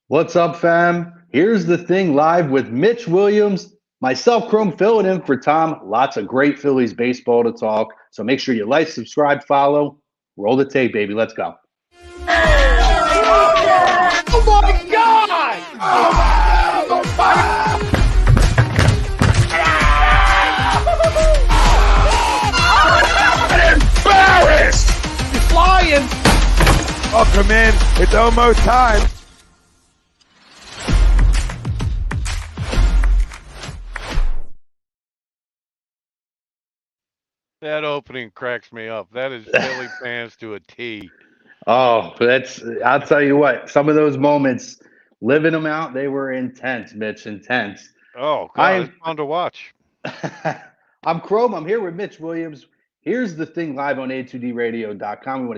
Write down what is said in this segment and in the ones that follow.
What's up, fam? Here's the thing live with Mitch Williams, myself, Chrome, filling in for Tom. Lots of great Phillies baseball to talk. So make sure you like, subscribe, follow. Roll the tape, baby. Let's go. Oh my God! I'm embarrassed! He's flying! Welcome in. It's almost time. That opening cracks me up. That is Philly fans to a T. Oh, I'll tell you what, some of those moments, living them out, they were intense, Mitch, intense. Oh God, I'm it's fun to watch. I'm Chrome. I'm here with Mitch Williams. Here's the thing live on A2D We want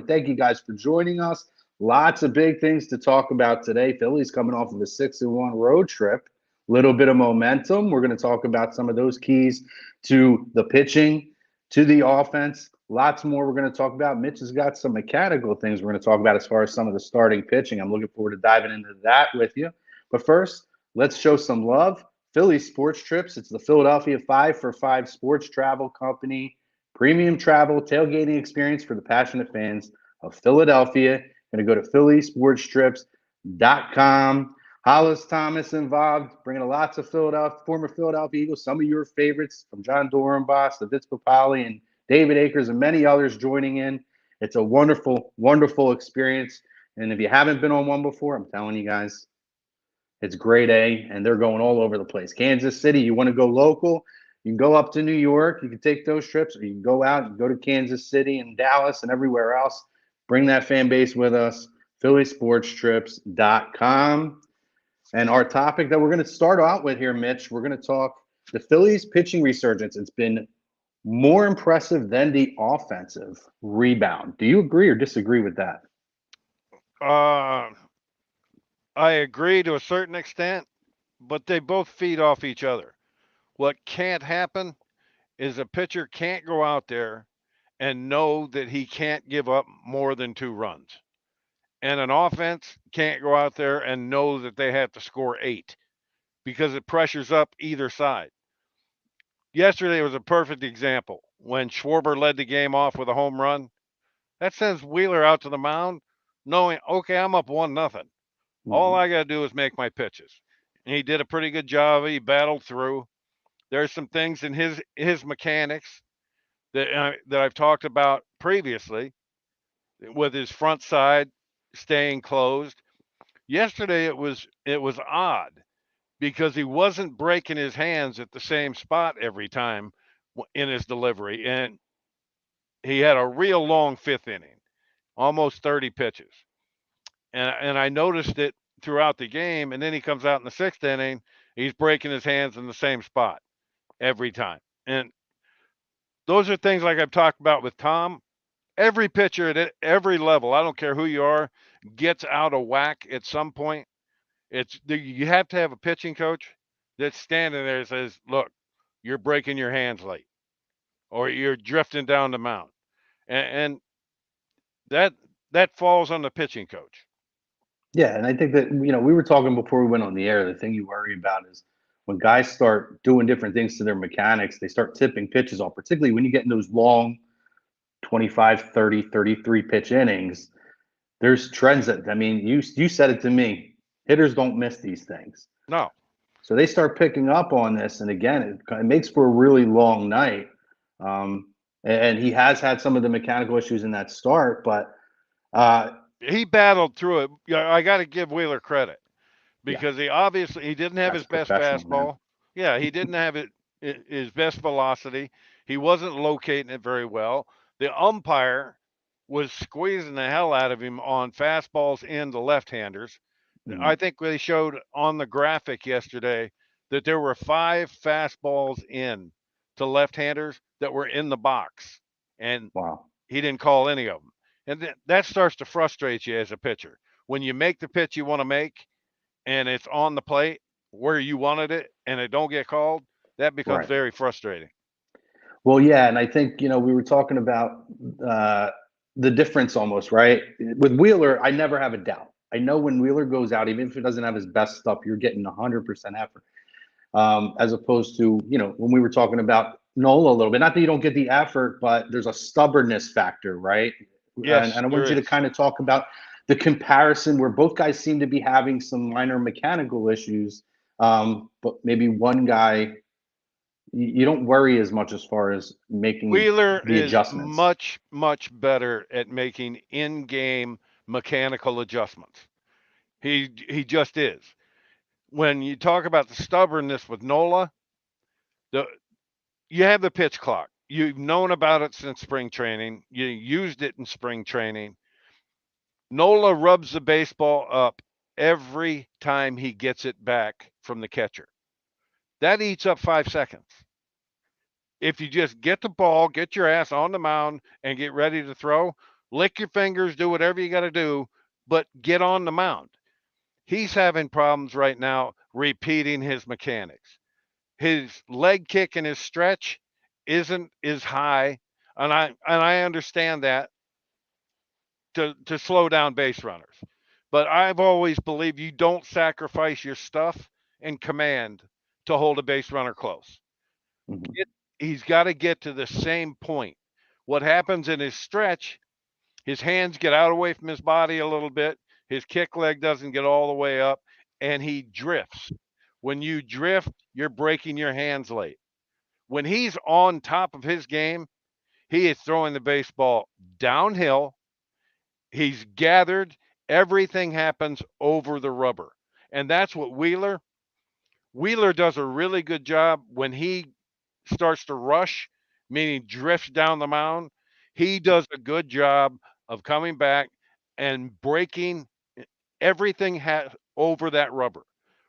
to thank you guys for joining us. Lots of big things to talk about today. Philly's coming off of a 6-1 road trip. Little bit of momentum. We're going to talk about some of those keys to the pitching, to the offense. Lots more we're going to talk about. Mitch has got some mechanical things we're going to talk about as far as some of the starting pitching. I'm looking forward to diving into that with you. But first, let's show some love. Philly Sports Trips. It's the Philadelphia 5 for 5 sports travel company. Premium travel, tailgating experience for the passionate fans of Philadelphia. Going to go to phillysportstrips.com. Hollis Thomas involved, bringing lots of former Philadelphia Eagles, some of your favorites from John Dorenbos to Vince Papali and David Akers and many others joining in. It's a wonderful, wonderful experience. And if you haven't been on one before, I'm telling you guys, it's grade A, and they're going all over the place. Kansas City, you want to go local, you can go up to New York. You can take those trips, or you can go out and go to Kansas City and Dallas and everywhere else. Bring that fan base with us, phillysportstrips.com. And our topic that we're going to start out with here, Mitch, we're going to talk the Phillies pitching resurgence. It's been more impressive than the offensive rebound. Do you agree or disagree with that? Uh, I agree to a certain extent, but they both feed off each other. What can't happen is a pitcher can't go out there and know that he can't give up more than 2 runs. And an offense can't go out there and know that they have to score 8 because it pressures up either side. Yesterday was a perfect example. When Schwarber led the game off with a home run, that sends Wheeler out to the mound knowing, okay, I'm up 1-0. All I got to do is make my pitches. And he did a pretty good job. He battled through. There's some things in his mechanics that I've talked about previously with his front side staying closed. Yesterday it was odd because he wasn't breaking his hands at the same spot every time in his delivery, and he had a real long fifth inning, almost 30 pitches, and I noticed it throughout the game. And then he comes out in the sixth inning, he's breaking his hands in the same spot every time, and those are things like I've talked about with Tom. Every pitcher at every level, I don't care who you are, gets out of whack at some point. You have to have a pitching coach that's standing there and says, "Look, you're breaking your hands late, or you're drifting down the mound," and that that falls on the pitching coach. Yeah, and I think that we were talking before we went on the air. The thing you worry about is when guys start doing different things to their mechanics, they start tipping pitches off, particularly when you get in those long 25, 30, 33 pitch innings. There's trends that you said it to me. Hitters don't miss these things. No, So they start picking up on this, and again, it makes for a really long night. And he has had some of the mechanical issues in that start, but he battled through it. Yeah, I got to give Wheeler credit yeah, because he didn't have that's his best professional, man. fastball. Yeah, he didn't have his best velocity. He wasn't locating it very well. The umpire was squeezing the hell out of him on fastballs into left-handers. I think they showed on the graphic yesterday that there were 5 fastballs in to left-handers that were in the box, and Wow. he didn't call any of them. And that starts to frustrate you as a pitcher. When you make the pitch you want to make and it's on the plate where you wanted it and it don't get called, that becomes Right. very frustrating. Well, yeah, and I think we were talking about the difference almost, right? With Wheeler, I never have a doubt. I know when Wheeler goes out, even if it doesn't have his best stuff, you're getting 100% effort. As opposed to, when we were talking about Nola a little bit, not that you don't get the effort, but there's a stubbornness factor, right? Yes, And I there want you to is. kind of talk about the comparison where both guys seem to be having some minor mechanical issues, but maybe one guy, you don't worry as much as far as making Wheeler the is adjustments. much, much better at making in-game mechanical adjustments. He just is. When you talk about the stubbornness with Nola, the you have the pitch clock. You've known about it since spring training. You used it in spring training. Nola rubs the baseball up every time he gets it back from the catcher. That eats up 5 seconds. If you just get the ball, get your ass on the mound, and get ready to throw, lick your fingers, do whatever you got to do, but get on the mound. He's having problems right now repeating his mechanics. His leg kick and his stretch isn't as high, and I understand that to slow down base runners. But I've always believed you don't sacrifice your stuff and command to hold a base runner close. Mhm. He's got to get to the same point. What happens in his stretch, his hands get out away from his body a little bit, his kick leg doesn't get all the way up, and he drifts. When you drift, you're breaking your hands late. When he's on top of his game, he is throwing the baseball downhill. He's gathered. Everything happens over the rubber. And that's what Wheeler does a really good job when he starts to rush, meaning drifts down the mound. He does a good job of coming back and breaking everything over that rubber.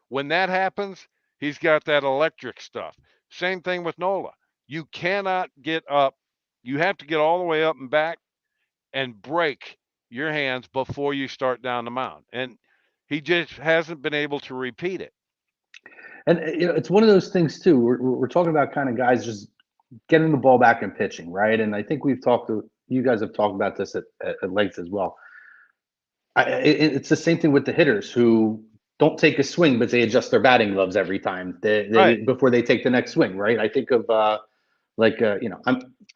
When that happens, he's got that electric stuff. Same thing with Nola. You cannot get up. You have to get all the way up and back and break your hands before you start down the mound. And he just hasn't been able to repeat it. And it's one of those things too. We're talking about kind of guys just getting the ball back and pitching, right? And I think you guys have talked about this at length as well. It's the same thing with the hitters who don't take a swing, but they adjust their batting gloves every time Right. before they take the next swing, right? I think of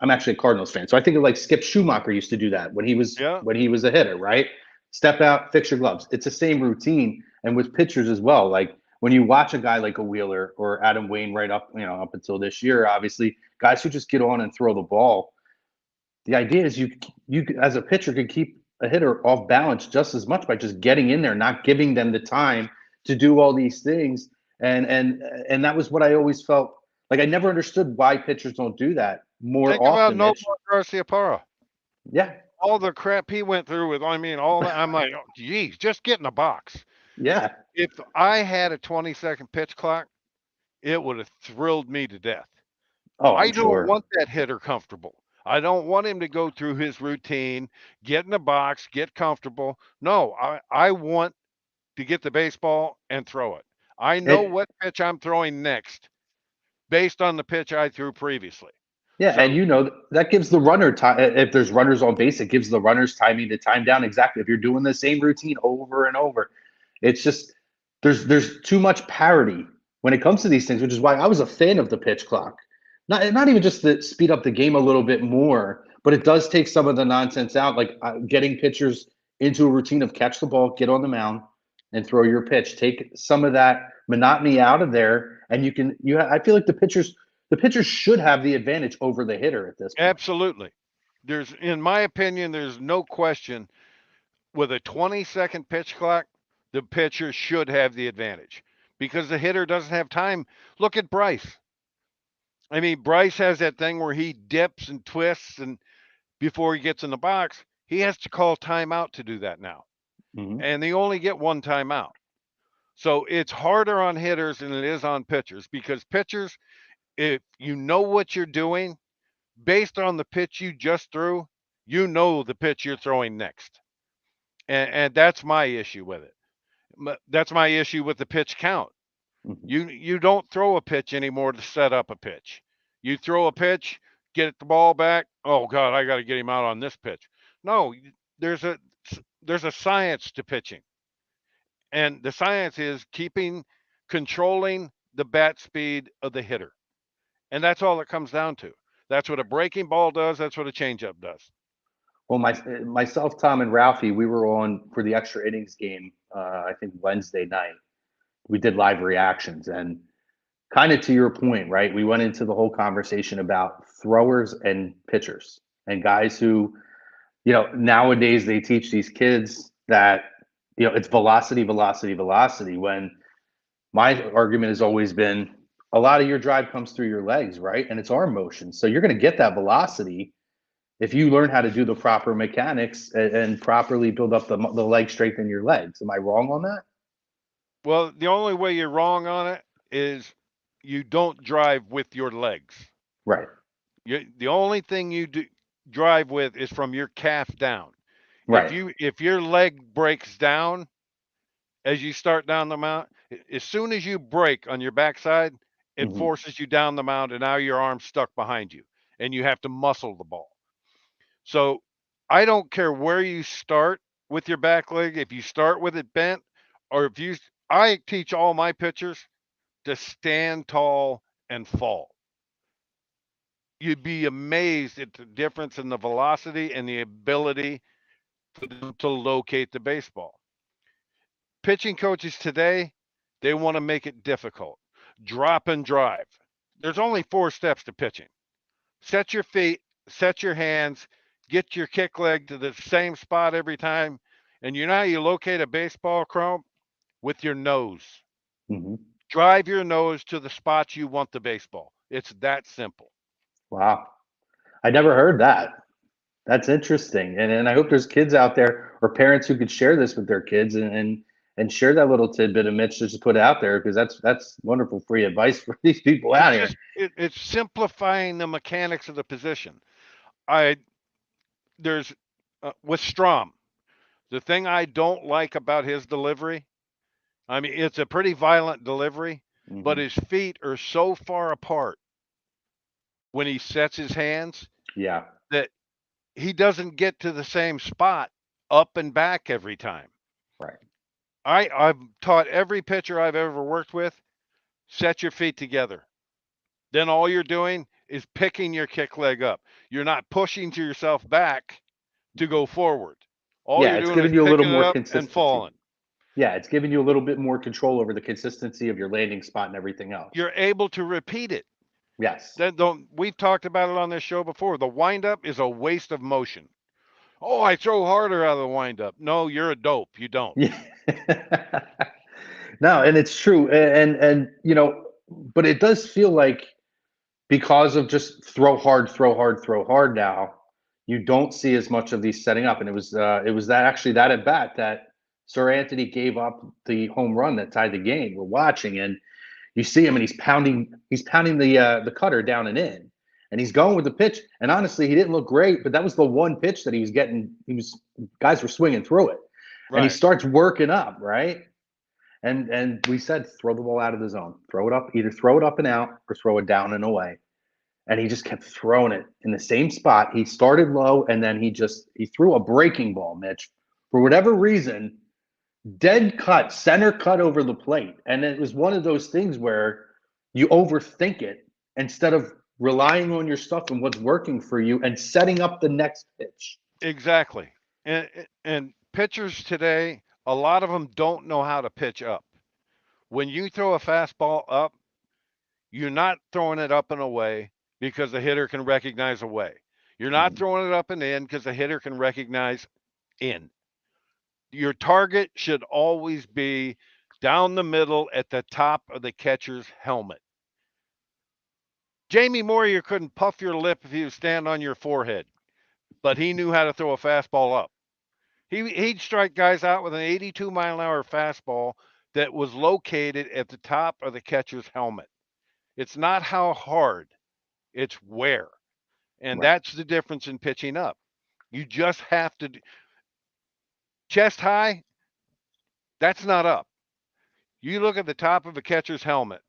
I'm actually a Cardinals fan, so I think of like Skip Schumacher used to do that Yeah. when he was a hitter, right? Step out, fix your gloves. It's the same routine, and with pitchers as well. Like when you watch a guy like a Wheeler or Adam Wainwright up until this year, obviously guys who just get on and throw the ball. The idea is you as a pitcher could keep a hitter off balance just as much by just getting in there, not giving them the time to do all these things. And that was what I always felt like. I never understood why pitchers don't do that more Think about often, Nomar Mitch. Garciaparra. Yeah, All the crap he went through with, all that. I'm like, oh, geez, just get in the box. yeah. If I had a 20-second pitch clock, it would have thrilled me to death. Oh, I I'm don't sure. want that hitter comfortable. I don't want him to go through his routine, get in the box, get comfortable. No, I want to get the baseball and throw it. I know It, what pitch I'm throwing next based on the pitch I threw previously. yeah, and So that gives the runner time. If there's runners on base, it gives the runners timing to time down exactly. If you're doing the same routine over and over, it's just there's too much parity when it comes to these things, which is why I was a fan of the pitch clock. Not even just to speed up the game a little bit more, but it does take some of the nonsense out, like getting pitchers into a routine of catch the ball, get on the mound, and throw your pitch. Take some of that monotony out of there, and I feel like the pitchers should have the advantage over the hitter at this point. absolutely. In my opinion, there's no question with a 20-second pitch clock, the pitcher should have the advantage because the hitter doesn't have time. Look at Bryce. Bryce has that thing where he dips and twists, and before he gets in the box, he has to call timeout to do that now. Mhm. And they only get one timeout. So it's harder on hitters than it is on pitchers because pitchers, if you know what you're doing, based on the pitch you just threw, you know the pitch you're throwing next. And that's my issue with it. That's my issue with the pitch count. Mhm. You don't throw a pitch anymore to set up a pitch. You throw a pitch, get the ball back. Oh God, I got to get him out on this pitch. No, there's a there's a science to pitching. And the science is controlling the bat speed of the hitter. And that's all it comes down to. That's what a breaking ball does. That's what a changeup does. Well, myself, Tom, and Ralphie, we were on for the extra innings game. I think Wednesday night. We did live reactions, and kind of to your point, right? We went into the whole conversation about throwers and pitchers and guys who, nowadays they teach these kids that, it's velocity, velocity, velocity. When my argument has always been a lot of your drive comes through your legs, right? And it's arm motion. So you're going to get that velocity if you learn how to do the proper mechanics and properly build up the leg strength in your legs. Am I wrong on that? Well, the only way you're wrong on it is you don't drive with your legs. Right. The only thing you drive with is from your calf down. Right. If your leg breaks down as you start down the mound, as soon as you break on your backside, it forces you down the mound, and now your arm's stuck behind you, and you have to muscle the ball. So I don't care where you start with your back leg. If you start with it bent, or I teach all my pitchers to stand tall and fall. You'd be amazed at the difference in the velocity and the ability for them to locate the baseball. Pitching coaches today, they want to make it difficult. Drop and drive. There's only 4 steps to pitching. Set your feet, set your hands, get your kick leg to the same spot every time. And you locate a baseball, Chrome, with your nose. Drive your nose to the spots you want the baseball. It's that simple. Wow. I never heard that. That's interesting. And I hope there's kids out there or parents who could share this with their kids and share that little tidbit of Mitch just put out there, because that's wonderful free advice for these people out here. It's simplifying the mechanics of the position. There's with Strom, the thing I don't like about his delivery, I mean, it's a pretty violent delivery, but his feet are so far apart when he sets his hands that he doesn't get to the same spot up and back every time. Right. I've taught every pitcher I've ever worked with, set your feet together. Then all you're doing is picking your kick leg up. You're not pushing to yourself back to go forward. All you're doing is you a little picking more it up consistency and falling. Yeah, it's giving you a little bit more control over the consistency of your landing spot and everything else. You're able to repeat it. Yes. We've talked about it on this show before. The windup is a waste of motion. Oh, I throw harder out of the windup. No, you're a dope. You don't. Yeah. No, and it's true. And but it does feel like because of just throw hard now, you don't see as much of these setting up. And it was that at bat that Sir Anthony gave up the home run that tied the game. We're watching, and you see him, and he's pounding the cutter down and in, and he's going with the pitch. And honestly, he didn't look great, but that was the one pitch that he was getting. Guys were swinging through it, right. And he starts working up, right? And we said, throw the ball out of the zone, either throw it up and out or throw it down and away. And he just kept throwing it in the same spot. He started low, and then he threw a breaking ball, Mitch, for whatever reason. Dead cut, center cut over the plate. And it was one of those things where you overthink it instead of relying on your stuff and what's working for you and setting up the next pitch. Exactly. And pitchers today, a lot of them don't know how to pitch up. When you throw a fastball up, you're not throwing it up and away because the hitter can recognize away. You're not throwing it up and in because the hitter can recognize in. Your target should always be down the middle at the top of the catcher's helmet. Jamie Moyer couldn't puff your lip if he was standing on your forehead, but he knew how to throw a fastball up. He'd strike guys out with an 82-mile-an-hour fastball that was located at the top of the catcher's helmet. It's not how hard, it's where. And that's the difference in pitching up. You just have to chest high, that's not up. You look at the top of a catcher's helmet.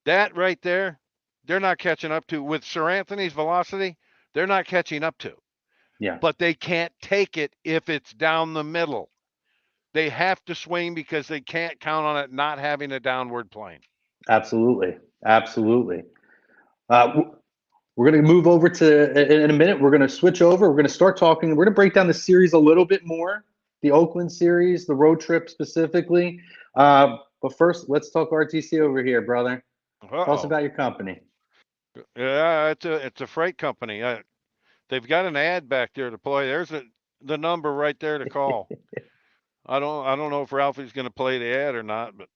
That right there, they're not catching up to. With Sir Anthony's velocity, they're not catching up to. Yeah. But they can't take it if it's down the middle. They have to swing because they can't count on it not having a downward plane. Absolutely. Absolutely. We're going to move over to, in a minute, we're going to switch over. We're going to start talking. We're going to break down the series a little bit more, the Oakland series, the road trip specifically. But first, let's talk RTC over here, brother. Tell us about your company. Yeah, it's a freight company. They've got an ad back there to play. There's the number right there to call. I don't know if Ralphie's going to play the ad or not, but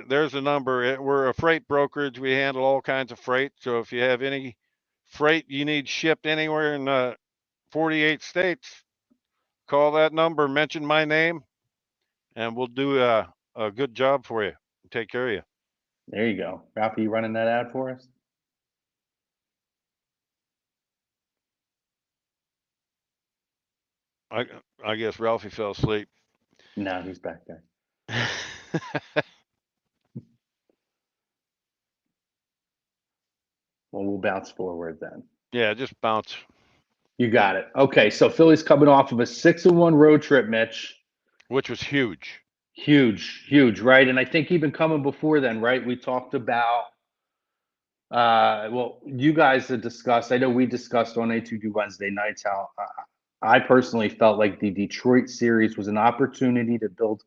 there's a number. We're a freight brokerage. We handle all kinds of freight. So if you have any freight you need shipped anywhere in 48 states, call that number, mention my name, and we'll do a good job for you. Take care of you. There you go. Ralphie, you running that ad for us? I guess Ralphie fell asleep. No, he's back there. Well, we'll bounce forward then. Yeah, just bounce. You got it. Okay, so Philly's coming off of a 6-1 road trip, Mitch. Which was huge. Huge, right? And I think even coming before then, right? We talked about, well, you guys had discussed, I know we discussed on A2D Wednesday nights how I personally felt like the Detroit series was an opportunity to build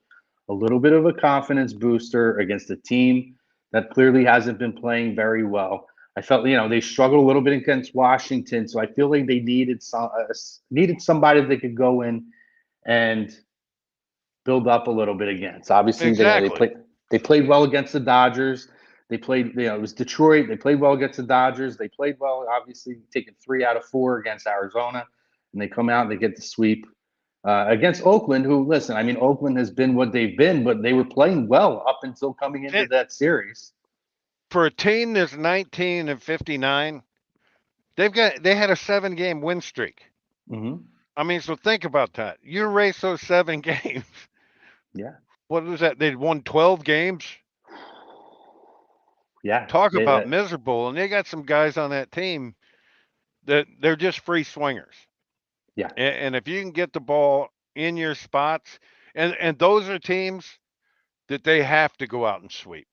a little bit of a confidence booster against a team that clearly hasn't been playing very well. I felt, they struggled a little bit against Washington, so I feel like they needed somebody that could go in and build up a little bit against. Obviously, exactly. they played well against the Dodgers. They played, it was Detroit. They played well against the Dodgers. They played well, obviously, taking 3 out of 4 against Arizona, and they come out and they get the sweep against Oakland. Who, listen, I mean, Oakland has been what they've been, but they were playing well up until coming into that series. For a team that's 19-59, they had a 7-game win streak. Mm-hmm. I mean, so think about that. You erase those 7 games. Yeah. What was that? They'd won 12 games. Yeah. Talk about miserable. And they got some guys on that team that they're just free swingers. Yeah. And if you can get the ball in your spots, and those are teams that they have to go out and sweep.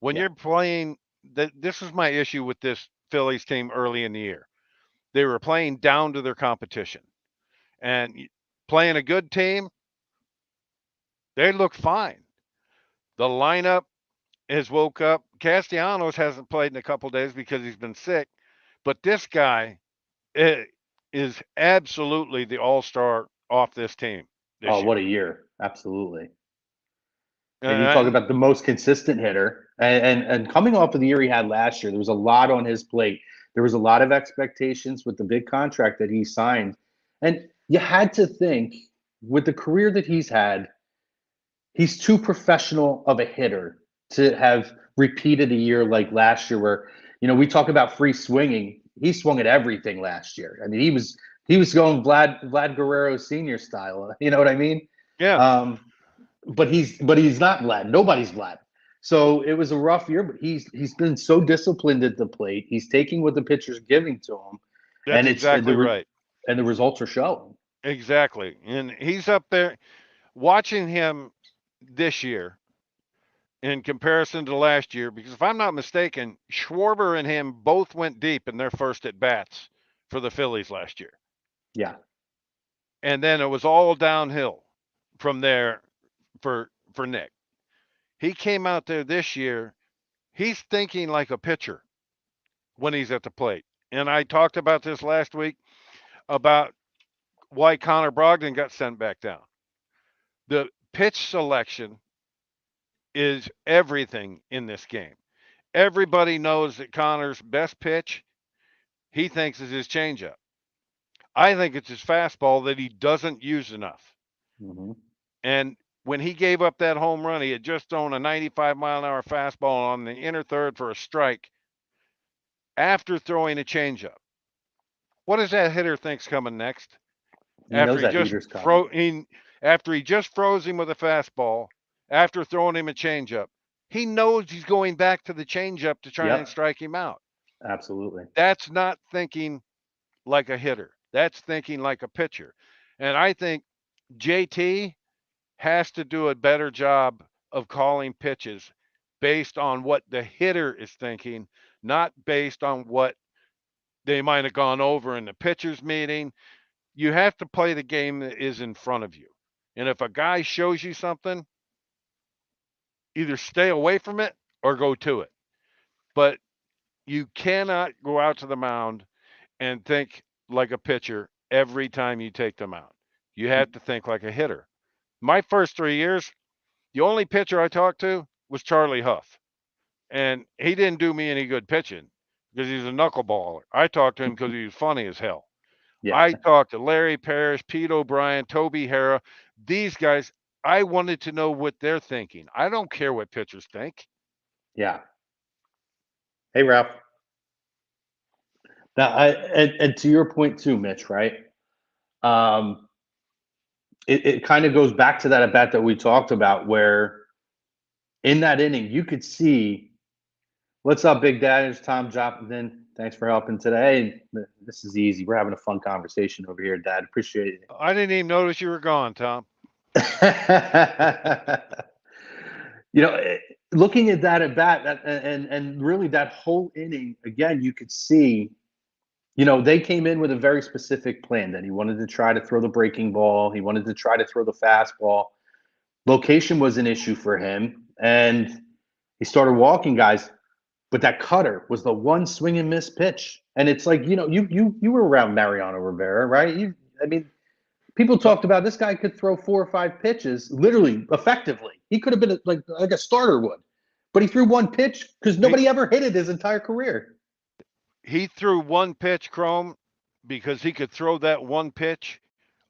When you're playing, this is my issue with this Phillies team early in the year. They were playing down to their competition. And playing a good team, they look fine. The lineup has woke up. Castellanos hasn't played in a couple days because he's been sick. But this guy is absolutely the all-star off this team. What a year. Absolutely. And you talk about the most consistent hitter. And coming off of the year he had last year, there was a lot on his plate. There was a lot of expectations with the big contract that he signed. And you had to think, with the career that he's had, he's too professional of a hitter to have repeated a year like last year where, we talk about free swinging. He swung at everything last year. I mean, he was going Vlad Guerrero Sr. style. You know what I mean? Yeah. But he's not Vlad. Nobody's Vlad. So it was a rough year, but he's been so disciplined at the plate. He's taking what the pitcher's giving to him. That's exactly right. And the results are showing. Exactly. And he's up there. Watching him this year in comparison to last year, because if I'm not mistaken, Schwarber and him both went deep in their first at-bats for the Phillies last year. Yeah. And then it was all downhill from there for Nick. He came out there this year. He's thinking like a pitcher when he's at the plate. And I talked about this last week about why Connor Brogdon got sent back down. The pitch selection is everything in this game. Everybody knows that Connor's best pitch, he thinks, is his changeup. I think it's his fastball that he doesn't use enough. Mm-hmm. And when he gave up that home run, he had just thrown a 95-mile-an-hour fastball on the inner third for a strike after throwing a changeup. What does that hitter think's coming next? After he just froze him with a fastball, after throwing him a changeup, he knows he's going back to the changeup to try and strike him out. Absolutely. That's not thinking like a hitter. That's thinking like a pitcher. And I think JT has to do a better job of calling pitches based on what the hitter is thinking, not based on what they might have gone over in the pitchers meeting. You have to play the game that is in front of you. And if a guy shows you something, either stay away from it or go to it. But you cannot go out to the mound and think like a pitcher every time you take them out. You have to think like a hitter. My first 3 years, the only pitcher I talked to was Charlie Huff. And he didn't do me any good pitching because he's a knuckleballer. I talked to him because he was funny as hell. Yeah. I talked to Larry Parrish, Pete O'Brien, Toby Harrah. These guys, I wanted to know what they're thinking. I don't care what pitchers think. Yeah. Hey, Ralph. Now, and to your point too, Mitch, right? It kind of goes back to that at bat that we talked about, where in that inning you could see, what's up, Big Dad? It's Tom Joplin. Thanks for helping today. This is easy. We're having a fun conversation over here, Dad. Appreciate it. I didn't even notice you were gone, Tom. Looking at that at bat, and really that whole inning, again, you could see, they came in with a very specific plan that he wanted to try to throw the breaking ball. He wanted to try to throw the fastball. Location was an issue for him, and he started walking guys. But that cutter was the one swing and miss pitch. And it's like, you were around Mariano Rivera, right? People talked about this guy could throw 4 or 5 pitches, literally, effectively. He could have been like a starter would. But he threw one pitch because nobody ever hit it his entire career. He threw one pitch, Chrome, because he could throw that one pitch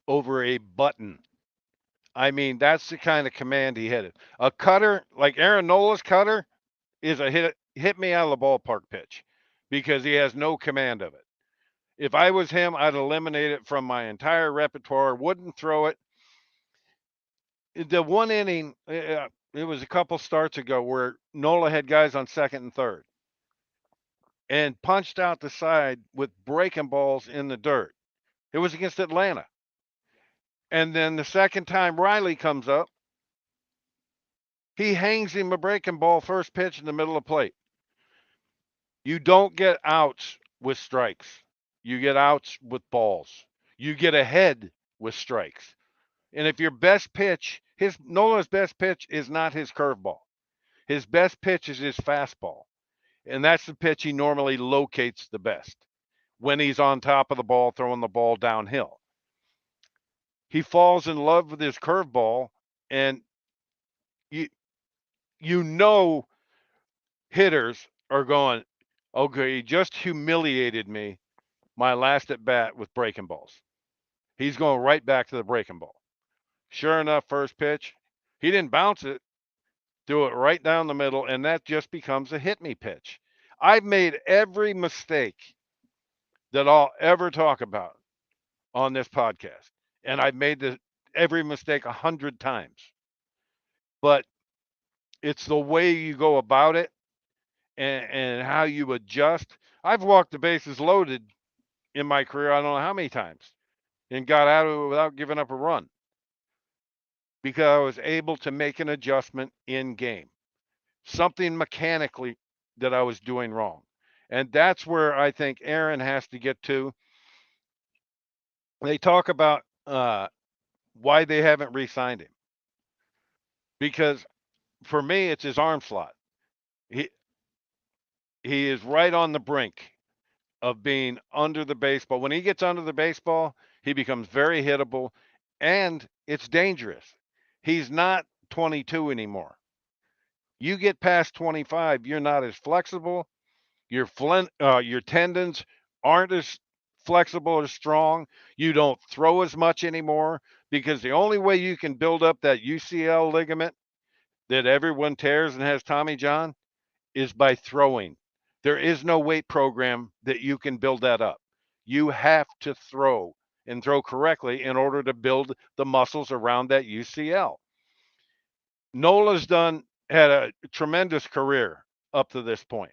over a button. I mean, that's the kind of command he had. A cutter, like Aaron Nola's cutter, is a hit me out of the ballpark pitch because he has no command of it. If I was him, I'd eliminate it from my entire repertoire, wouldn't throw it. The one inning, it was a couple starts ago where Nola had guys on second and third and punched out the side with breaking balls in the dirt. It was against Atlanta. And then the second time Riley comes up, he hangs him a breaking ball first pitch in the middle of plate. You don't get outs with strikes. You get outs with balls. You get ahead with strikes. And if your best pitch, Nola's best pitch is not his curveball. His best pitch is his fastball. And that's the pitch he normally locates the best when he's on top of the ball, throwing the ball downhill. He falls in love with his curveball, and hitters are going, okay, he just humiliated me my last at bat with breaking balls. He's going right back to the breaking ball. Sure enough, first pitch, he didn't bounce it, threw it right down the middle, and that just becomes a hit me pitch. I've made every mistake that I'll ever talk about on this podcast, and I've made every mistake 100 times. But it's the way you go about it and how you adjust. I've walked the bases loaded in my career, I don't know how many times, and got out of it without giving up a run because I was able to make an adjustment in game, something mechanically that I was doing wrong. And that's where I think Aaron has to get to. They talk about why they haven't re-signed him. Because for me, it's his arm slot. He is right on the brink of being under the baseball. When he gets under the baseball, he becomes very hittable, and it's dangerous. He's not 22 anymore. You get past 25, you're not as flexible. Your tendons aren't as flexible or strong. You don't throw as much anymore because the only way you can build up that UCL ligament that everyone tears and has Tommy John is by throwing. There is no weight program that you can build that up. You have to throw and throw correctly in order to build the muscles around that UCL. Nola's had a tremendous career up to this point.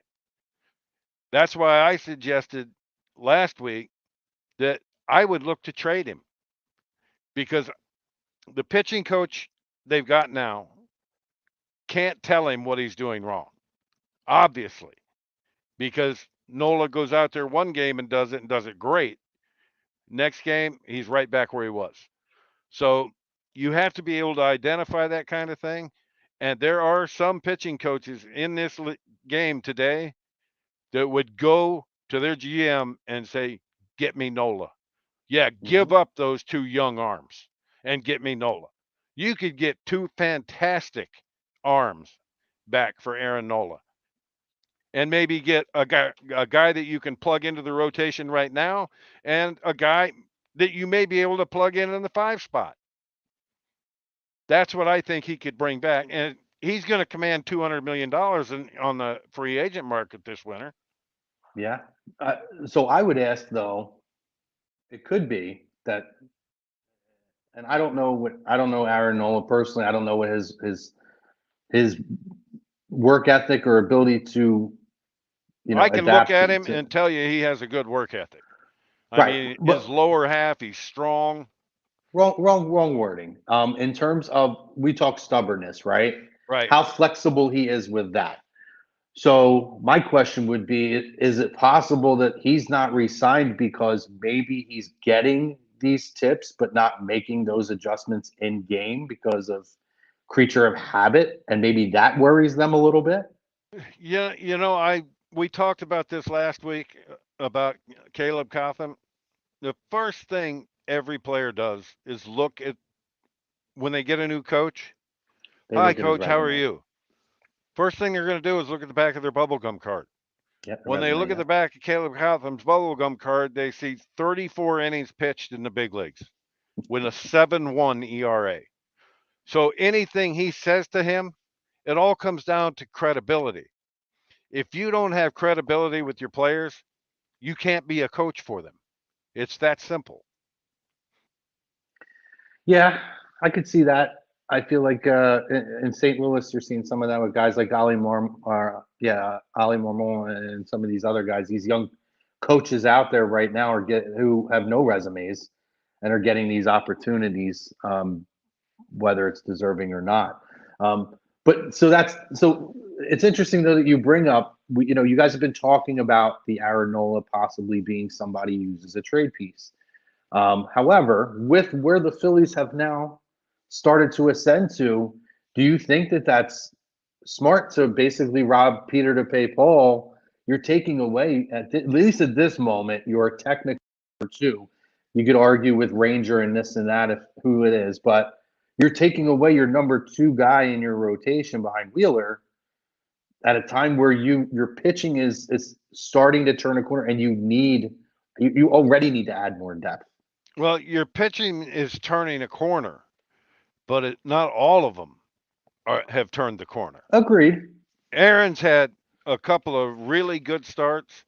That's why I suggested last week that I would look to trade him because the pitching coach they've got now can't tell him what he's doing wrong, obviously, because Nola goes out there one game and does it great. Next game, he's right back where he was. So you have to be able to identify that kind of thing. And there are some pitching coaches in this game today that would go to their GM and say, "Get me Nola. Yeah, give up those two young arms and get me Nola." You could get two fantastic arms back for Aaron Nola, and maybe get a guy that you can plug into the rotation right now, and a guy that you may be able to plug in the 5 spot. That's what I think he could bring back, and he's going to command $200 million on the free agent market this winter. Yeah. So I would ask, though, it could be that, and I don't know Aaron Nola personally. I don't know what his work ethic or ability to, I can look adapt at him to, and tell you he has a good work ethic. I right. mean, But his lower half, he's strong. wrong wording. In terms of, we talk stubbornness, right? Right. How flexible he is with that. So my question would be, is it possible that he's not re-signed because maybe he's getting these tips but not making those adjustments in game because of creature of habit, and maybe that worries them a little bit? Yeah, we talked about this last week about Caleb Cotham. The first thing every player does is look at, when they get a new coach. They "Hi, look at his coach, how are resume. you?" First thing they're going to do is look at the back of their bubblegum card. Yep, the When they resume, look at yeah. the back of Caleb Cotham's bubblegum card, they see 34 innings pitched in the big leagues with a 7.1 ERA. So anything he says to him, it all comes down to credibility. If you don't have credibility with your players, you can't be a coach for them. It's that simple. Yeah, I could see that. I feel like in St. Louis, you're seeing some of that with guys like Ali Mormon, and some of these other guys. These young coaches out there right now who have no resumes and are getting these opportunities, whether it's deserving or not. But so it's interesting though that you bring up. You guys have been talking about the Aaron Nola possibly being somebody who uses a trade piece. However, with where the Phillies have now started to ascend to, do you think that that's smart to basically rob Peter to pay Paul? You're taking away, at least at this moment, your technical number two. You could argue with Ranger and this and that, if who it is, but you're taking away your number two guy in your rotation behind Wheeler at a time where your pitching is starting to turn a corner, and you already need to add more depth. Well, your pitching is turning a corner, but not all of them have turned the corner. Agreed. Aaron's had a couple of really good starts,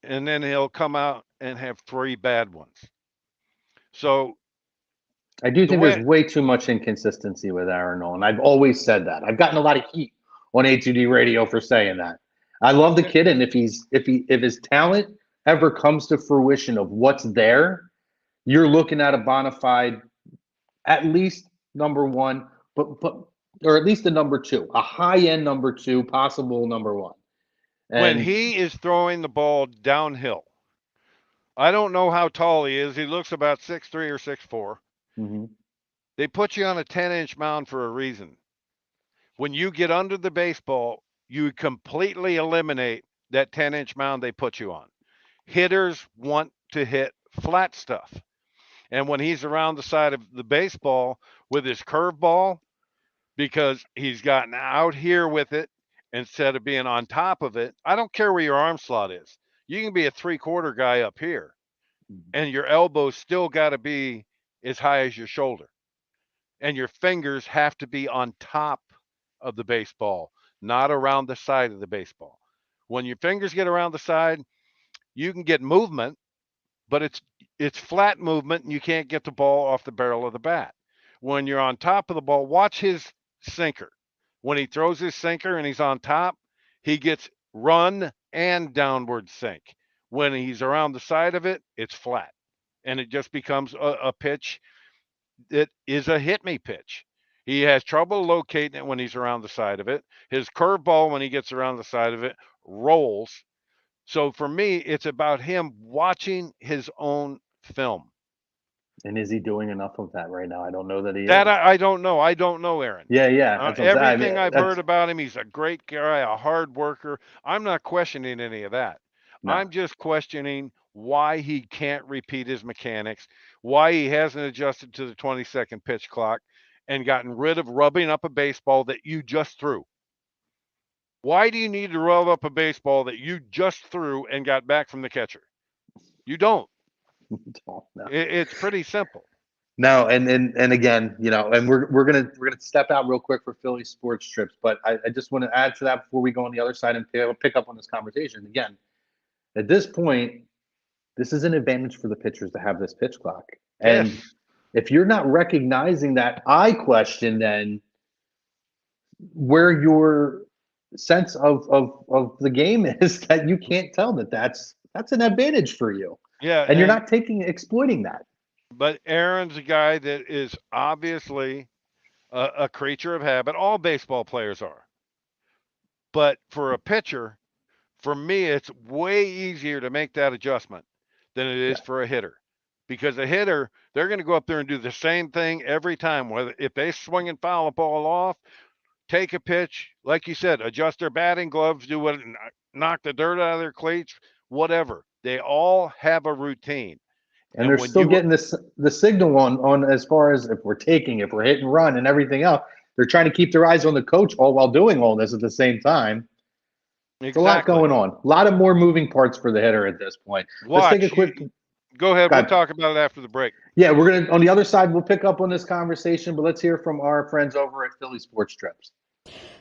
and then he'll come out and have 3 bad ones. So I do think there's way too much inconsistency with Aaron Nolan. I've always said that. I've gotten a lot of heat on A2D radio for saying that. I love the kid, and if his talent ever comes to fruition of what's there, you're looking at a bona fide, at least number one, but or at least a number two, a high end number two, possible number one. When he is throwing the ball downhill, I don't know how tall he is. He looks about 6'3" or 6'4". Mm-hmm. They put you on a 10-inch mound for a reason. When you get under the baseball, you completely eliminate that 10-inch mound they put you on. Hitters want to hit flat stuff. And when he's around the side of the baseball with his curveball, because he's gotten out here with it instead of being on top of it, I don't care where your arm slot is. You can be a 3/4 guy up here, and your elbows still got to be as high as your shoulder. And your fingers have to be on top of the baseball, not around the side of the baseball. When your fingers get around the side, you can get movement, but it's flat movement, and you can't get the ball off the barrel of the bat. When you're on top of the ball, watch his sinker. When he throws his sinker and he's on top, he gets run and downward sink. When he's around the side of it, it's flat, and it just becomes a pitch that is a hit me pitch. He has trouble locating it when he's around the side of it. His curveball, when he gets around the side of it, rolls. So for me, it's about him watching his own film. And is he doing enough of that right now? I don't know that he is. That I don't know. I don't know, Aaron. Yeah, that's what I'm saying. Everything I've heard about him, he's a great guy, a hard worker. I'm not questioning any of that. No. I'm just questioning why he can't repeat his mechanics, why he hasn't adjusted to the 20-second pitch clock and gotten rid of rubbing up a baseball that you just threw. Why do you need to rub up a baseball that you just threw and got back from the catcher? You don't. No. It's pretty simple. No, and again, and we're gonna step out real quick for Philly sports trips, but I just want to add to that before we go on the other side and pick up on this conversation. Again, at this point, this is an advantage for the pitchers to have this pitch clock. And yes. If you're not recognizing that, I question then where your sense of the game is that you can't tell that's an advantage for you. Yeah, and you're not exploiting that. But Aaron's a guy that is obviously a creature of habit. All baseball players are. But for a pitcher, for me, it's way easier to make that adjustment than it is for a hitter. Because a hitter, they're going to go up there and do the same thing every time. Whether if they swing and foul a ball off, take a pitch, like you said, adjust their batting gloves, do what, knock the dirt out of their cleats, whatever. They all have a routine. And they're still getting the signal on as far as if we're hit and run and everything else. They're trying to keep their eyes on the coach all while doing all this at the same time. Exactly. It's a lot going on. A lot of more moving parts for the hitter at this point. Let's take a quick. Go ahead. We'll talk about it after the break. Yeah, we're going to, on the other side, we'll pick up on this conversation, but let's hear from our friends over at Philly Sports Trips.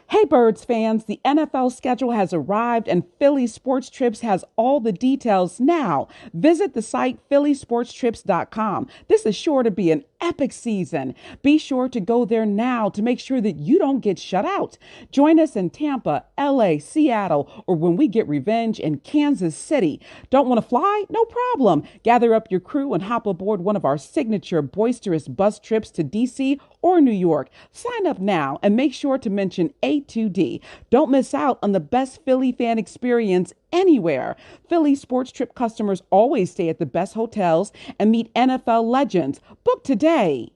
Hey, Birds fans, the NFL schedule has arrived and Philly Sports Trips has all the details now. Visit the site phillysportstrips.com. This is sure to be an epic season. Be sure to go there now to make sure that you don't get shut out. Join us in Tampa, LA, Seattle, or when we get revenge in Kansas City. Don't want to fly? No problem. Gather up your crew and hop aboard one of our signature boisterous bus trips to DC or New York. Sign up now and make sure to mention A2D. Don't miss out on the best Philly fan experience anywhere. Philly Sports Trip customers always stay at the best hotels and meet NFL legends. Book today.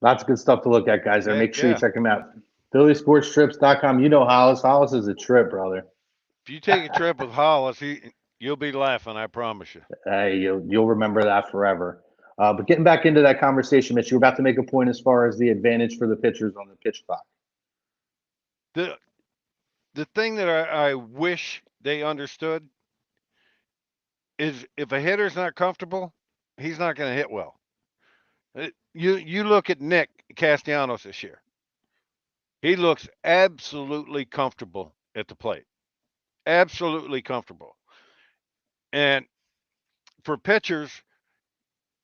Lots of good stuff to look at, guys. Make sure you check them out. PhillySportsTrips.com. You know Hollis. Hollis is a trip, brother. If you take a trip with Hollis, you'll be laughing, I promise you. Hey, you'll remember that forever. But getting back into that conversation, Mitch, you were about to make a point as far as the advantage for the pitchers on the pitch clock. The thing that I wish they understood is if a hitter's not comfortable, he's not going to hit well. You look at Nick Castellanos this year. He looks absolutely comfortable at the plate. Absolutely comfortable. And for pitchers,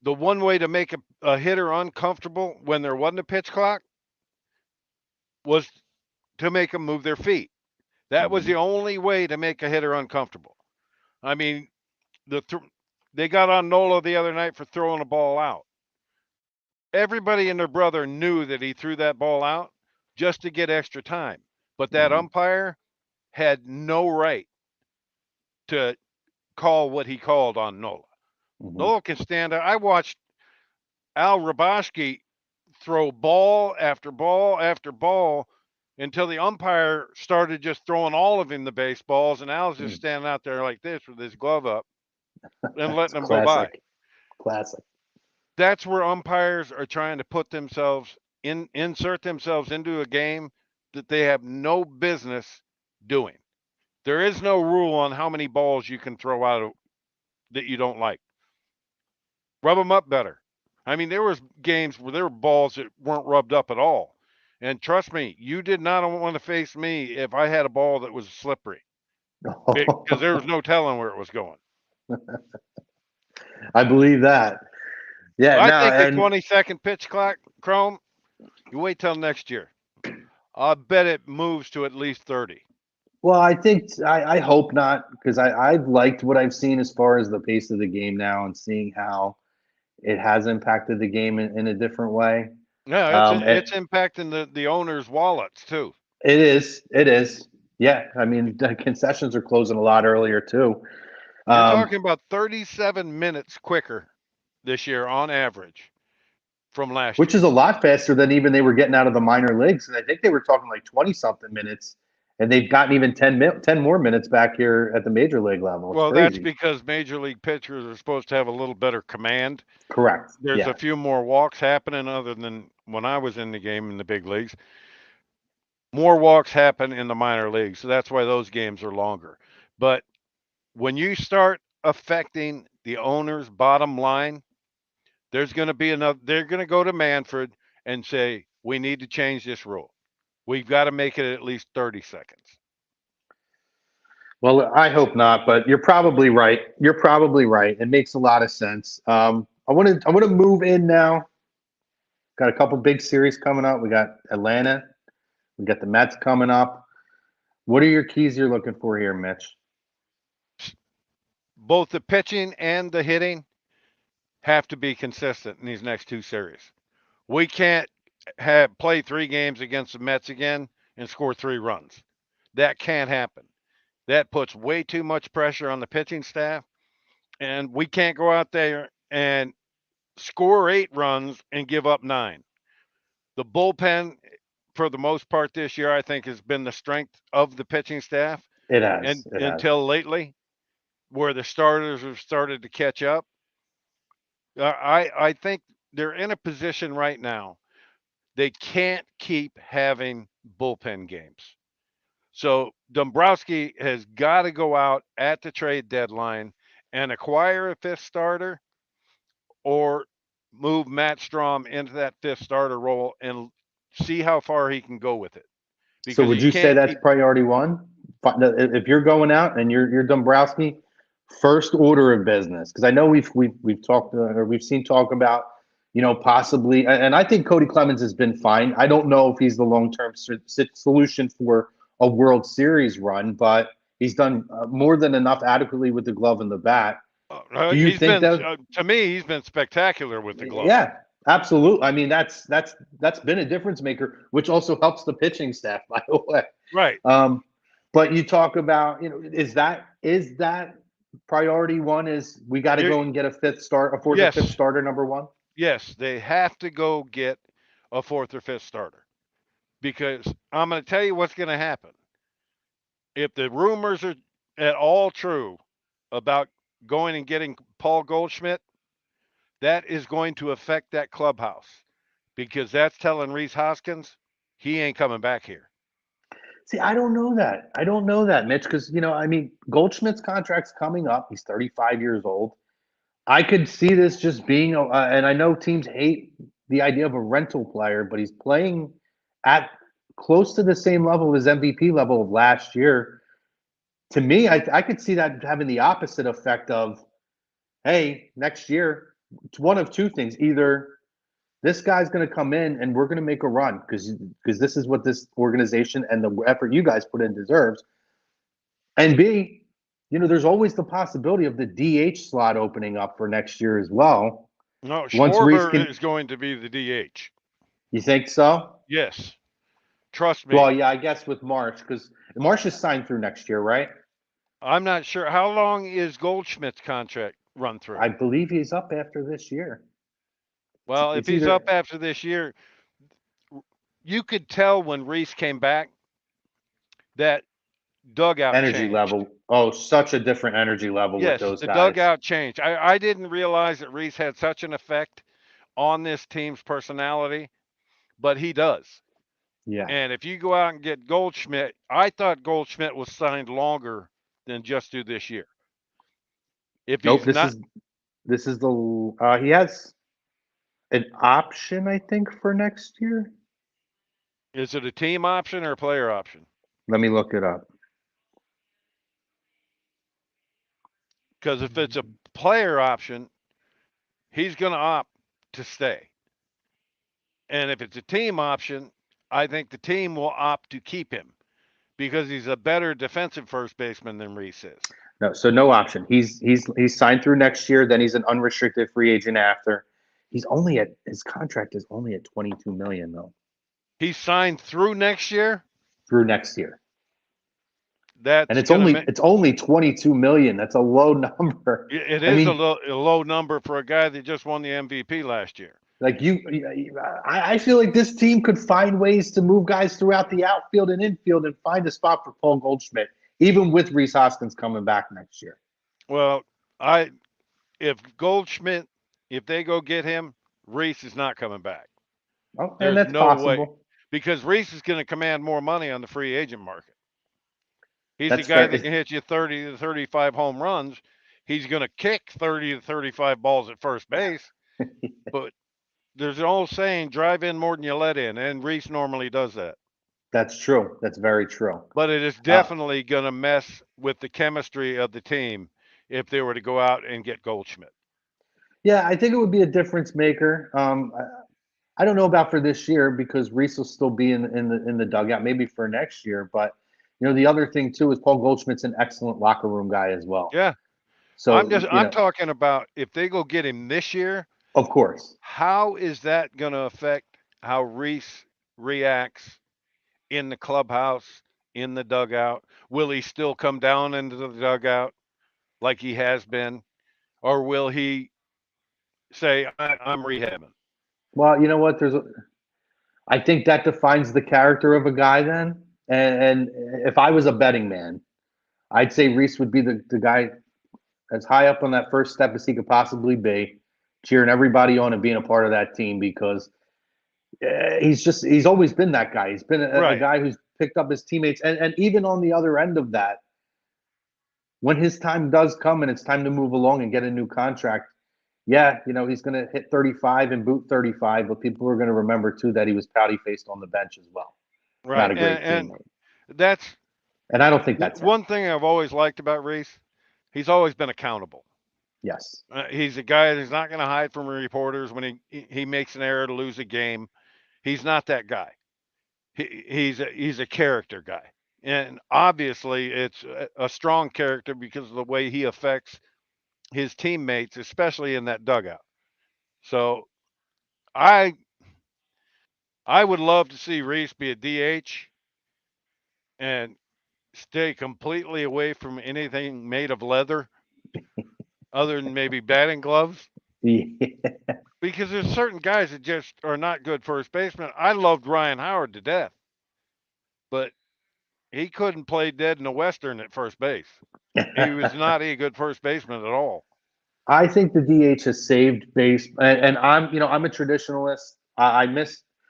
the one way to make a hitter uncomfortable when there wasn't a pitch clock was to make them move their feet. That was the only way to make a hitter uncomfortable. I mean, they got on Nola the other night for throwing a ball out. Everybody and their brother knew that he threw that ball out just to get extra time. But that umpire had no right to call what he called on Nola. Nola can stand up. I watched Al Raboski throw ball after ball after ball until the umpire started just throwing all of him the baseballs, and Al's just standing out there like this with his glove up and letting them go by. Classic. That's where umpires are trying to put themselves insert themselves into a game that they have no business doing. There is no rule on how many balls you can throw out that you don't like. Rub them up better. I mean, there was games where there were balls that weren't rubbed up at all. And trust me, you did not want to face me if I had a ball that was slippery. Because there was no telling where it was going. I believe that. Yeah, I think the 20-second pitch clock, Chrome, you wait till next year. I bet it moves to at least 30. Well, I hope not, because I've liked what I've seen as far as the pace of the game now and seeing how it has impacted the game in a different way. Yeah, it's impacting the owners' wallets too. It is. It is. Yeah. I mean, the concessions are closing a lot earlier too. You're talking about 37 minutes quicker this year on average from last which year. is a lot faster than even they were getting out of the minor leagues. And I think they were talking like 20-something minutes, and they've gotten even 10 more minutes back here at the major league level. It's Well, crazy. that's because major league pitchers are supposed to have a little better command. Correct. There's Yeah. a few more walks happening other than when I was in the game in the big leagues. More walks happen in the minor leagues, so that's why those games are longer. But when you start affecting the owner's bottom line, there's going to be another. They're going to go to Manfred and say, we need to change this rule. We've got to make it at least 30 seconds. Well, I hope not, but you're probably right. You're probably right. It makes a lot of sense. I want to move in now. Got a couple big series coming up. We got Atlanta. We got the Mets coming up. What are your keys you're looking for here, Mitch? Both the pitching and the hitting have to be consistent in these next two series. We can't play 3 games against the Mets again and score 3 runs. That can't happen. That puts way too much pressure on the pitching staff, and we can't go out there and score 8 runs and give up 9. The bullpen, for the most part this year, I think has been the strength of the pitching staff. It has. Until lately, where the starters have started to catch up. I think they're in a position right now. They can't keep having bullpen games. So Dombrowski has got to go out at the trade deadline and acquire a 5th starter or move Matt Strom into that 5th starter role and see how far he can go with it. So would you say that's priority 1? If you're going out and you're Dombrowski, first order of business, because I know we've talked or we've seen talk about, possibly, and I think Cody Clemens has been fine. I don't know if he's the long-term solution for a World Series run, but he's done more than enough adequately with the glove and the bat. Do you think that? To me, he's been spectacular with the glove. Yeah, absolutely. I mean, that's been a difference maker, which also helps the pitching staff, by the way. Right. But you talk about, is that priority 1? Is we got to go and get a 4th or 5th starter, number 1? Yes, they have to go get a 4th or 5th starter, because I'm going to tell you what's going to happen. If the rumors are at all true about going and getting Paul Goldschmidt, that is going to affect that clubhouse, because that's telling Rhys Hoskins he ain't coming back here. See, I don't know that, Mitch, because, Goldschmidt's contract's coming up. He's 35 years old. I could see this just being, and I know teams hate the idea of a rental player, but he's playing at close to the same level as MVP level of last year. To me, I could see that having the opposite effect of, hey, next year, it's one of 2 things. Either this guy's going to come in and we're going to make a run because this is what this organization and the effort you guys put in deserves. And B, there's always the possibility of the DH slot opening up for next year as well. No, Schwarber is going to be the DH. You think so? Yes. Trust me. Well, yeah, I guess with Marsh, because Marsh is signed through next year, right? I'm not sure. How long is Goldschmidt's contract run through? I believe he's up after this year. Well, if he's up after this year, you could tell when Rhys came back that dugout energy changed. Level. Oh, such a different energy level with those guys. Yes, the dugout changed. I didn't realize that Rhys had such an effect on this team's personality, but he does. Yeah. And if you go out and get Goldschmidt, I thought Goldschmidt was signed longer than just through this year. If nope, this is the he has an option, I think, for next year. Is it a team option or a player option? Let me look it up. Because if it's a player option, he's going to opt to stay. And if it's a team option, I think the team will opt to keep him because he's a better defensive first baseman than Rhys is. No, so no option. He's signed through next year. Then he's an unrestricted free agent after. his contract is only at $22 million though. He's signed through next year. Through next year. That's and it's only $22 million. That's a low number. It is a low number for a guy that just won the MVP last year. Like I feel like this team could find ways to move guys throughout the outfield and infield and find a spot for Paul Goldschmidt, even with Rhys Hoskins coming back next year. Well, if Goldschmidt, if they go get him, Rhys is not coming back. Oh, and that's no possible. Way, because Rhys is going to command more money on the free agent market. He's the guy that can hit you 30 to 35 home runs. He's going to kick 30 to 35 balls at first base. But there's an old saying, drive in more than you let in, and Rhys normally does that. That's true. That's very true. But it is definitely going to mess with the chemistry of the team if they were to go out and get Goldschmidt. Yeah, I think it would be a difference maker. I don't know about for this year because Rhys will still be in the dugout, maybe for next year. But the other thing too is Paul Goldschmidt's an excellent locker room guy as well. Yeah. So I'm talking about if they go get him this year. Of course. How is that going to affect how Rhys reacts in the clubhouse, in the dugout? Will he still come down into the dugout like he has been, or will he say, I'm rehabbing? Well, you know what? I think that defines the character of a guy then. And if I was a betting man, I'd say Rhys would be the guy as high up on that first step as he could possibly be, cheering everybody on and being a part of that team because he's always been that guy. He's been a guy who's picked up his teammates. And even on the other end of that, when his time does come and it's time to move along and get a new contract, yeah, he's going to hit 35 and boot 35, but people are going to remember, too, that he was pouty-faced on the bench as well. Right. Not a great teammate. And I don't think that's one thing I've always liked about Rhys. He's always been accountable. Yes. He's a guy that's not going to hide from reporters when he makes an error to lose a game. He's not that guy. He's a character guy. And obviously it's a strong character because of the way he affects his teammates, especially in that dugout. So I would love to see Rhys be a DH and stay completely away from anything made of leather other than maybe batting gloves. Yeah. Because there's certain guys that just are not good first basemen. I loved Ryan Howard to death, but he couldn't play dead in the Western at first base. He was not a good first baseman at all. I think the DH has saved base, and I'm a traditionalist.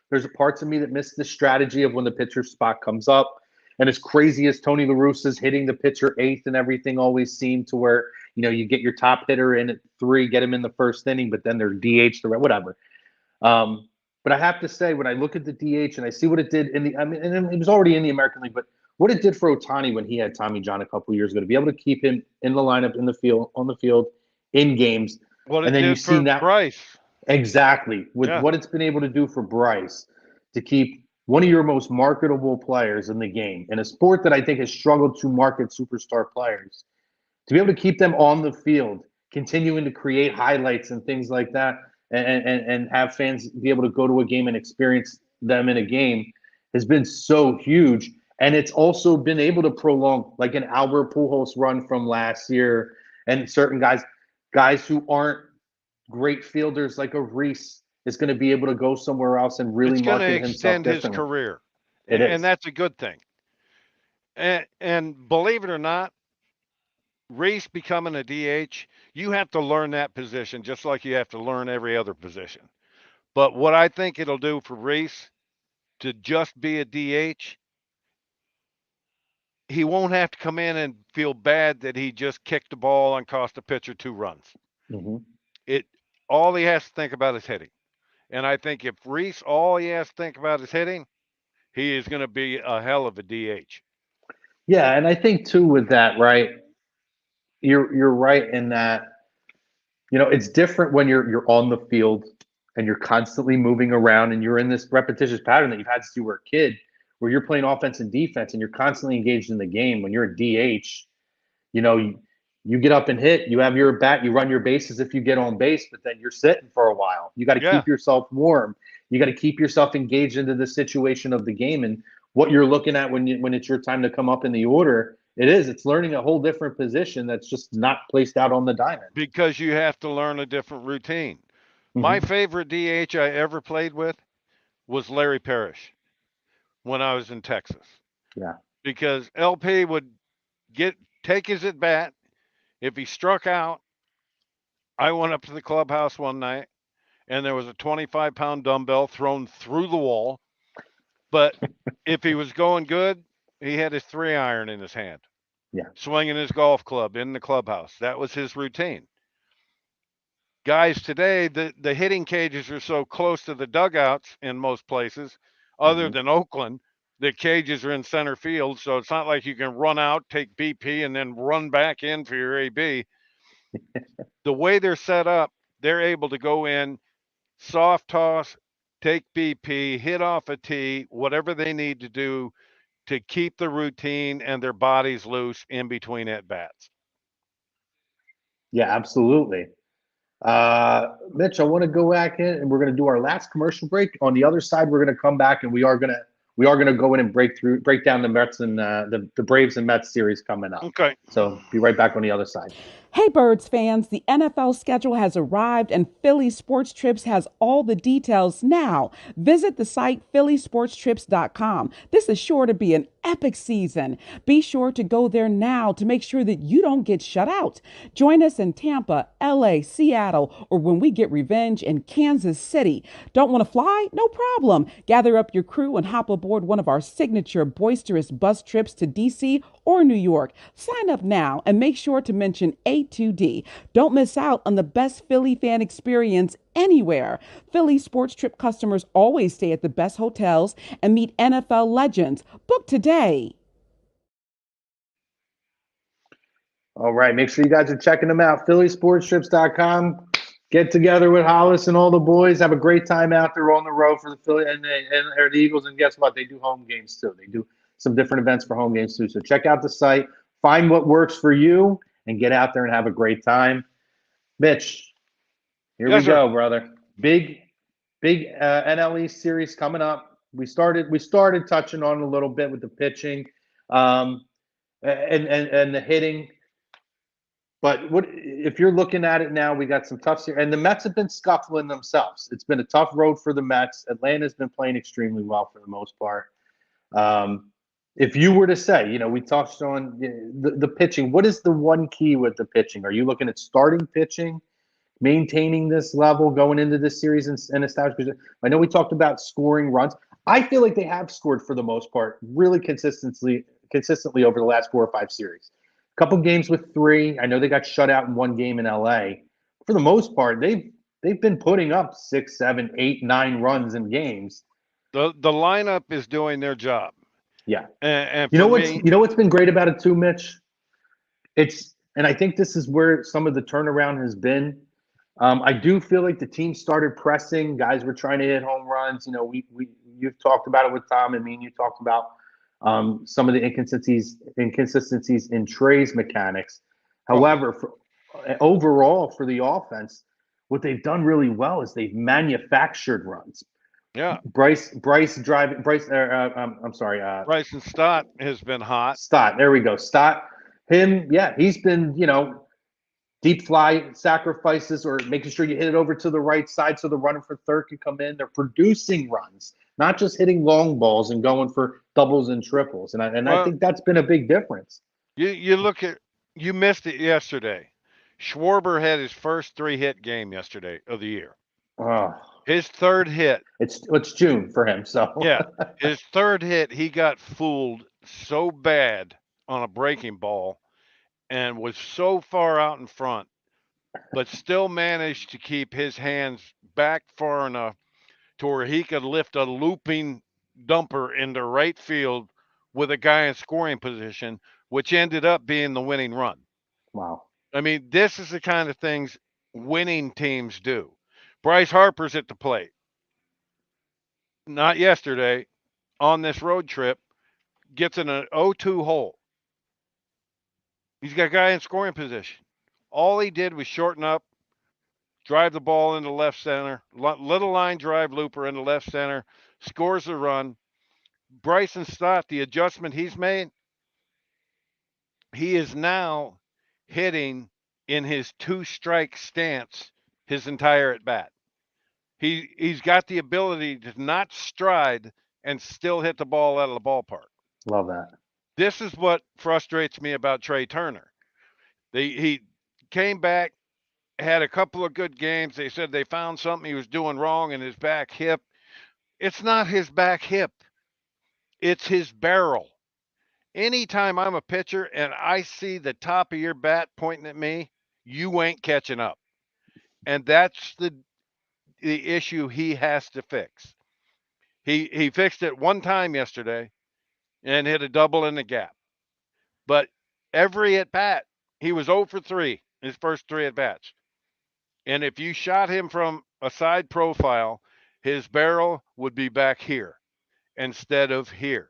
There's parts of me that miss the strategy of when the pitcher spot comes up. And as crazy as Tony La Russa's hitting the pitcher eighth and everything always seemed to where, you get your top hitter in at 3, get him in the first inning, but then they're DH, whatever. But I have to say, when I look at the DH and I see what it did and it was already in the American League, but what it did for Ohtani when he had Tommy John a couple of years ago, to be able to keep him in the lineup, on the field, in games. What it did for Bryce. Exactly. With what it's been able to do for Bryce to keep one of your most marketable players in the game, in a sport that I think has struggled to market superstar players, to be able to keep them on the field, continuing to create highlights and things like that, and have fans be able to go to a game and experience them in a game has been so huge. And it's also been able to prolong, like an Albert Pujols run from last year, and certain guys who aren't great fielders like a Rhys is going to be able to go somewhere else and really market himself. It's going to extend his career. And that's a good thing. And believe it or not, Rhys becoming a DH, you have to learn that position just like you have to learn every other position. But what I think it'll do for Rhys to just be a DH, he won't have to come in and feel bad that he just kicked the ball and cost a pitcher 2 runs. Mm-hmm. All he has to think about is hitting. And I think if Rhys, all he has to think about is hitting, he is going to be a hell of a DH. Yeah, and I think too with that, right? You're right in that, it's different when you're on the field and you're constantly moving around and you're in this repetitious pattern that you've had since you were a kid, where you're playing offense and defense and you're constantly engaged in the game. When you're a DH, You get up and hit, you have your bat, you run your bases if you get on base, but then you're sitting for a while. You got to keep yourself warm. You got to keep yourself engaged into the situation of the game and what you're looking at when it's your time to come up in the order. It's learning a whole different position that's just not placed out on the diamond. Because you have to learn a different routine. Mm-hmm. My favorite DH I ever played with was Larry Parrish when I was in Texas. Yeah. Because LP would take his at bat. If he struck out, I went up to the clubhouse one night and there was a 25-pound dumbbell thrown through the wall. But if he was going good, he had his 3-iron in his hand. Yeah. Swinging his golf club in the clubhouse. That was his routine. Guys today, the hitting cages are so close to the dugouts in most places, other than Oakland, the cages are in center field, so it's not like you can run out, take BP, and then run back in for your AB. The way they're set up, they're able to go in, soft toss, take BP, hit off a tee, whatever they need to do to keep the routine and their bodies loose in between at-bats. Yeah, absolutely. Mitch, I want to go back in and we're going to do our last commercial break. On the other side, we're going to come back and we are going to go in and break down the Mets and the Braves and Mets series coming up. Okay. So be right back on the other side. Hey, Birds fans, the NFL schedule has arrived and Philly Sports Trips has all the details now. Visit the site phillysportstrips.com. This is sure to be an epic season. Be sure to go there now to make sure that you don't get shut out. Join us in Tampa, LA, Seattle, or when we get revenge in Kansas City. Don't want to fly? No problem. Gather up your crew and hop aboard one of our signature boisterous bus trips to DC or New York. Sign up now and make sure to mention A2D. Don't miss out on the best Philly fan experience anywhere. Philly Sports Trip customers always stay at the best hotels and meet NFL legends. Book today. All right. Make sure you guys are checking them out. PhillySportsTrips.com. Get together with Hollis and all the boys. Have a great time out there on the road for the Philly and the Eagles. And guess what? They do home games too. They do some different events for home games too. So check out the site, find what works for you, and get out there and have a great time. Mitch, here we go, brother. Big NL East series coming up. We started touching on it a little bit with the pitching, and the hitting. But what if you're looking at it now? We got some tough series, and the Mets have been scuffling themselves. It's been a tough road for the Mets. Atlanta's been playing extremely well for the most part. If you were to say, we touched on the pitching. What is the one key with the pitching? Are you looking at starting pitching, maintaining this level going into this series and establishing? I know we talked about scoring runs. I feel like they have scored for the most part really consistently over the last 4 or 5 series. A couple games with 3. I know they got shut out in one game in LA. For the most part, they've been putting up 6, 7, 8, 9 runs in games. The lineup is doing their job. Yeah. And you know what's been great about it too, Mitch? And I think this is where some of the turnaround has been. I do feel like the team started pressing. Guys were trying to hit home runs. You've talked about it with Tom and me, and you talked about some of the inconsistencies in Trey's mechanics. However, overall for the offense, what they've done really well is they've manufactured runs. Yeah. Bryson Stott has been hot. Stott, there we go. Stott, he's been, deep fly sacrifices or making sure you hit it over to the right side so the runner for third can come in. They're producing runs, not just hitting long balls and going for doubles and triples. And I think that's been a big difference. You missed it yesterday. Schwarber had his first 3-hit game yesterday of the year. Oh. His third hit. It's June for him, so. Yeah, his third hit, he got fooled so bad on a breaking ball and was so far out in front, but still managed to keep his hands back far enough to where he could lift a looping dumper into right field with a guy in scoring position, which ended up being the winning run. Wow. I mean, this is the kind of things winning teams do. Bryce Harper's at the plate. Not yesterday, on this road trip, gets in an 0-2 hole. He's got a guy in scoring position. All he did was shorten up, drive the ball into left center, little line drive looper into left center, scores a run. Bryson Stott, the adjustment he's made, he is now hitting in his two-strike stance his entire at bat. He's got the ability to not stride and still hit the ball out of the ballpark. Love that. This is what frustrates me about Trey Turner. He came back, had a couple of good games. They said they found something he was doing wrong in his back hip. It's not his back hip. It's his barrel. Anytime I'm a pitcher and I see the top of your bat pointing at me, you ain't catching up. And that's the issue he has to fix. He fixed it one time yesterday and hit a double in the gap. But every at bat, he was 0 for 3 his first 3 at bats. And if you shot him from a side profile, his barrel would be back here instead of here.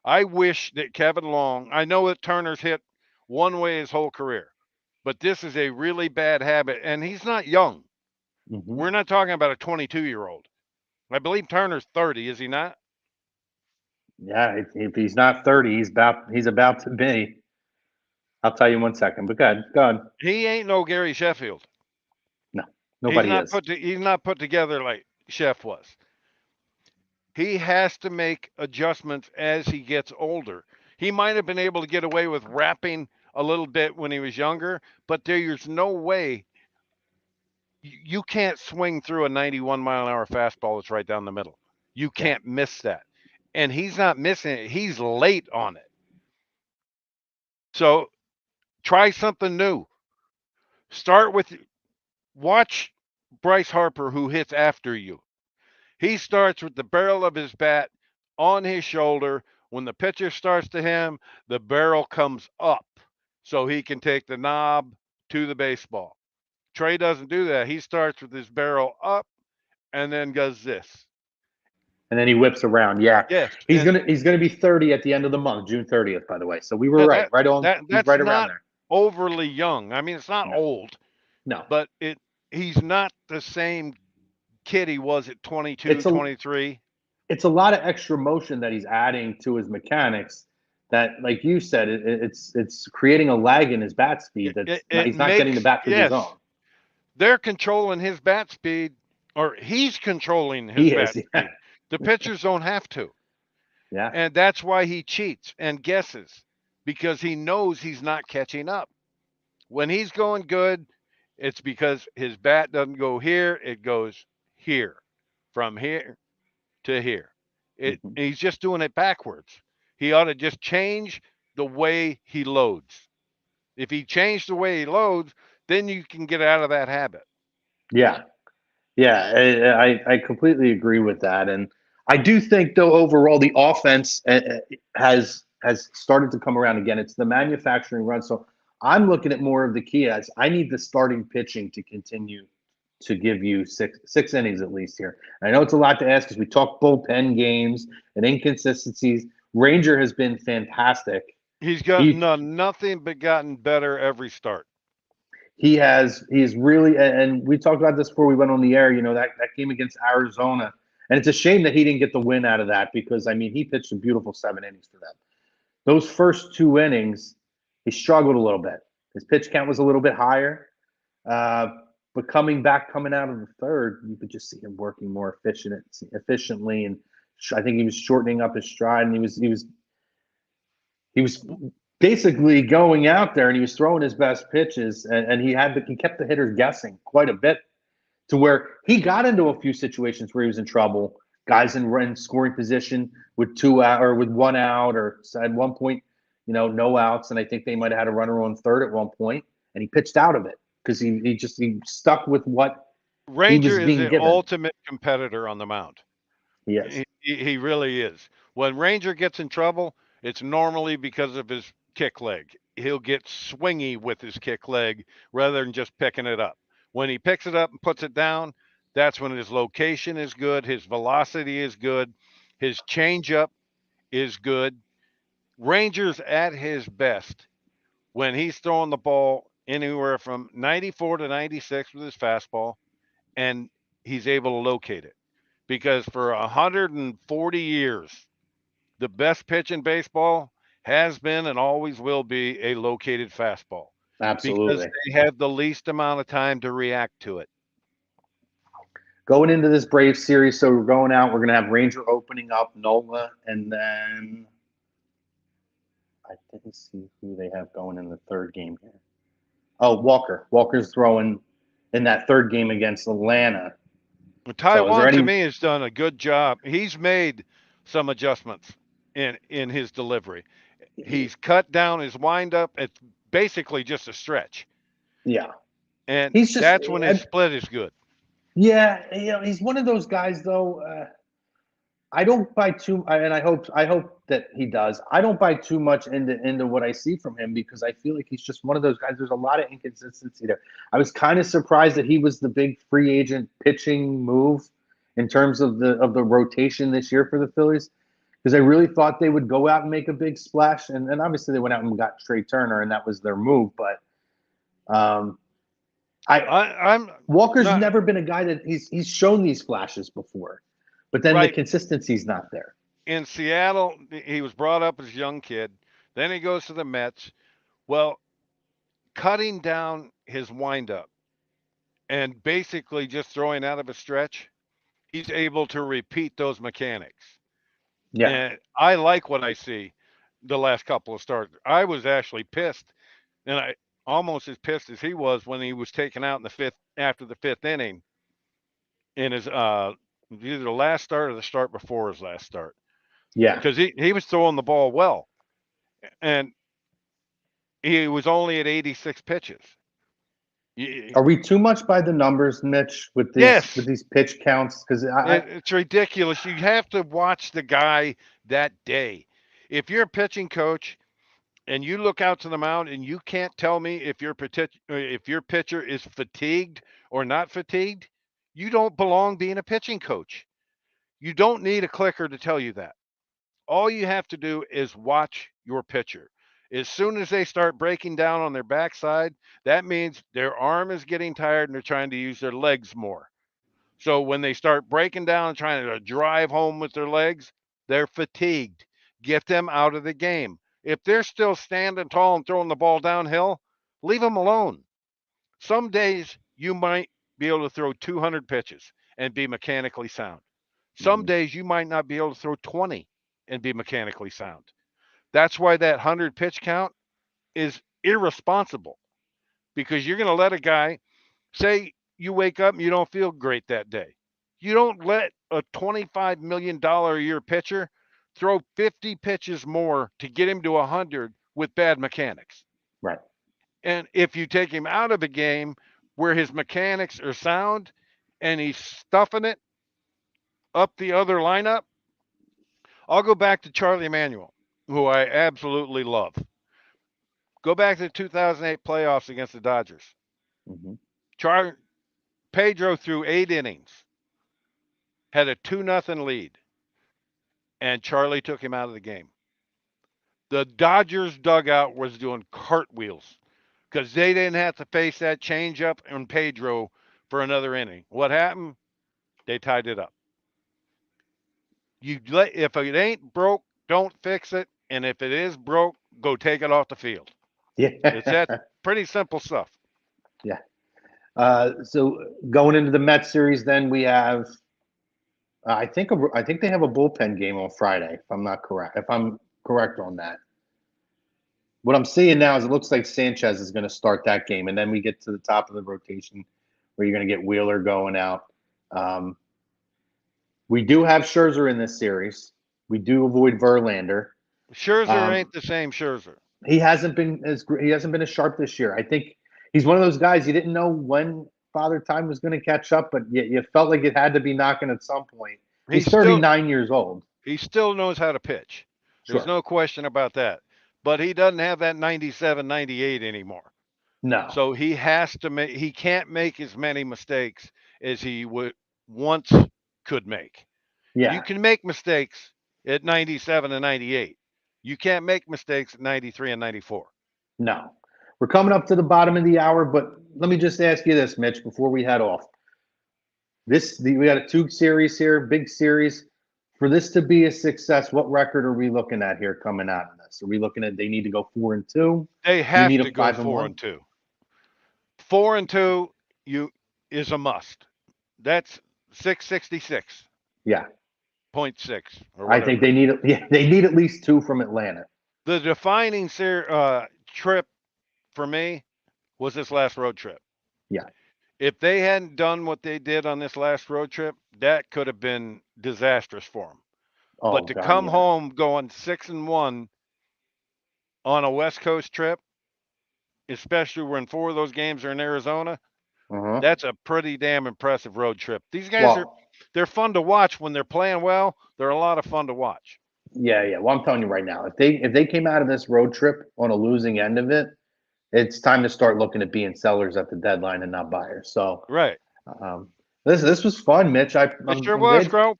I wish that Kevin Long, I know that Turner's hit one way his whole career, but this is a really bad habit. And he's not young. Mm-hmm. We're not talking about a 22-year-old. I believe Turner's 30, is he not? Yeah, if he's not 30, he's about to be. I'll tell you in 1 second, but go ahead. He ain't no Gary Sheffield. No, nobody is. He's not put together like Chef was. He has to make adjustments as he gets older. He might have been able to get away with rapping a little bit when he was younger, but there's no way you can't swing through a 91-mile-an-hour fastball that's right down the middle. You can't miss that. And he's not missing it. He's late on it. So try something new. Watch Bryce Harper, who hits after you. He starts with the barrel of his bat on his shoulder. When the pitcher starts to him, the barrel comes up so he can take the knob to the baseball. Trey doesn't do that. He starts with his barrel up and then does this. And then he whips around. Yeah. Yes. He's gonna be 30 at the end of the month, June 30th, by the way. So we were right on. He's right around there. Overly young. I mean, it's not old. No. But he's not the same kid he was at 22, 23. It's a lot of extra motion that he's adding to his mechanics that, like you said, it's creating a lag in his bat speed that he's not getting the bat through his own. They're controlling his bat speed, or he's controlling his bat speed. Yeah. The pitchers don't have to. Yeah. And that's why he cheats and guesses, because he knows he's not catching up. When he's going good, it's because his bat doesn't go here, it goes here, from here to here. He's just doing it backwards. He ought to just change the way he loads. If he changed the way he loads, then you can get out of that habit. Yeah. Yeah, I completely agree with that. And I do think, though, overall, the offense has started to come around again. It's the manufacturing run. So I'm looking at more of the key as I need the starting pitching to continue to give you six innings at least here. And I know it's a lot to ask because we talk bullpen games and inconsistencies. Ranger has been fantastic. He's gotten nothing but gotten better every start. He's really, and we talked about this before we went on the air, that game against Arizona. And it's a shame that he didn't get the win out of that because, I mean, he pitched a beautiful 7 innings for them. Those first 2 innings, he struggled a little bit. His pitch count was a little bit higher. But coming out of the third, you could just see him working more efficiently. And I think he was shortening up his stride, and he was basically going out there and he was throwing his best pitches, and he kept the hitters guessing quite a bit to where he got into a few situations where he was in trouble. Guys in scoring position with 2 out or with 1 out, or at one point, no outs. And I think they might have had a runner on third at one point, and he pitched out of it because he stuck with what Ranger he was being is the ultimate competitor on the mound. Yes. He really is. When Ranger gets in trouble, it's normally because of his kick leg. He'll get swingy with his kick leg rather than just picking it up. When he picks it up and puts it down, that's when his location is good, his velocity is good, his changeup is good. Ranger's at his best when he's throwing the ball anywhere from 94 to 96 with his fastball, and he's able to locate it. Because for 140 years, the best pitch in baseball has been and always will be a located fastball because Absolutely. they have the least amount of time to react to it. Going into this Braves series, so we're going out. We're going to have Ranger opening up, Nola, and then I didn't see who they have going in the third game here. Oh, Walker. Walker's throwing in that third game against Atlanta. Taiwan, to me, has done a good job. He's made some adjustments in his delivery. He's cut down his windup. It's basically just a stretch. Yeah. And that's when his split is good. Yeah, he's one of those guys, though. I don't buy too, and I hope that he does. I don't buy too much into what I see from him because I feel like he's just one of those guys. There's a lot of inconsistency there. I was kind of surprised that he was the big free agent pitching move in terms of the rotation this year for the Phillies, because I really thought they would go out and make a big splash, and obviously they went out and got Trey Turner, and that was their move. But Walker's never been a guy that he's shown these flashes before. But then the consistency's not there. In Seattle, he was brought up as a young kid. Then he goes to the Mets. Well, cutting down his windup and basically just throwing out of a stretch, he's able to repeat those mechanics. Yeah. And I like what I see the last couple of starts. I was actually pissed, and I almost as pissed as he was when he was taken out in the fifth after the fifth inning in his either the last start or the start before his last start. Yeah. Because he was throwing the ball well. And he was only at 86 pitches. Are we too much by the numbers, Mitch, with these pitch counts? Because it's ridiculous. You have to watch the guy that day. If you're a pitching coach and you look out to the mound and you can't tell me if your pitcher is fatigued or not fatigued, you don't belong being a pitching coach. You don't need a clicker to tell you that. All you have to do is watch your pitcher. As soon as they start breaking down on their backside, that means their arm is getting tired and they're trying to use their legs more. So when they start breaking down and trying to drive home with their legs, they're fatigued. Get them out of the game. If they're still standing tall and throwing the ball downhill, leave them alone. Some days you might be able to throw 200 pitches and be mechanically sound. Some days you might not be able to throw 20 and be mechanically sound. That's why that 100 pitch count is irresponsible, because you're going to let a guy, say you wake up and you don't feel great that day. You don't let a $25 million a year pitcher throw 50 pitches more to get him to 100 with bad mechanics. Right. And if you take him out of a game where his mechanics are sound and he's stuffing it up the other lineup, I'll go back to Charlie Emanuel, who I absolutely love. Go back to the 2008 playoffs against the Dodgers. Pedro threw 8 innings, had a 2-0 lead, and Charlie took him out of the game. The Dodgers dugout was doing cartwheels because they didn't have to face that changeup and Pedro for another inning. What happened? They tied it up. If it ain't broke, don't fix it. And if it is broke, go take it off the field. Yeah. It's that pretty simple stuff. Yeah. So going into the Mets series, then we have, I think they have a bullpen game on Friday, if I'm correct on that. What I'm seeing now is it looks like Sanchez is going to start that game, and then we get to the top of the rotation where you're going to get Wheeler going out. We do have Scherzer in this series. We do avoid Verlander. Scherzer ain't the same Scherzer. He hasn't been as sharp this year. I think he's one of those guys you didn't know when Father Time was going to catch up, but you felt like it had to be knocking at some point. He's 39 years old. He still knows how to pitch. There's no question about that. But he doesn't have that 97, 98 anymore. No. So he can't make as many mistakes as he once could make. Yeah. You can make mistakes at 97 and 98. You can't make mistakes at 93 and 94. No. We're coming up to the bottom of the hour, but let me just ask you this, Mitch, before we head off. We got a 2 series here, big series. For this to be a success, what record are we looking at here coming out of this? Are we looking at they need to go 4-2? They have need to a go 5-1? 4-2. 4-2 is a must. That's 666. Yeah. 0.6 or I whatever. think they need at least 2 from Atlanta. The defining trip for me was this last road trip. Yeah. If they hadn't done what they did on this last road trip, that could have been disastrous for them. Oh, but to God, come yeah. home going 6-1 on a West Coast trip, especially when 4 of those games are in Arizona, that's a pretty damn impressive road trip. These guys they're fun to watch when they're playing well. They're a lot of fun to watch. Yeah. Well, I'm telling you right now, if they came out of this road trip on a losing end of it, it's time to start looking at being sellers at the deadline and not buyers. So, right. This was fun, Mitch. It sure was, Crow.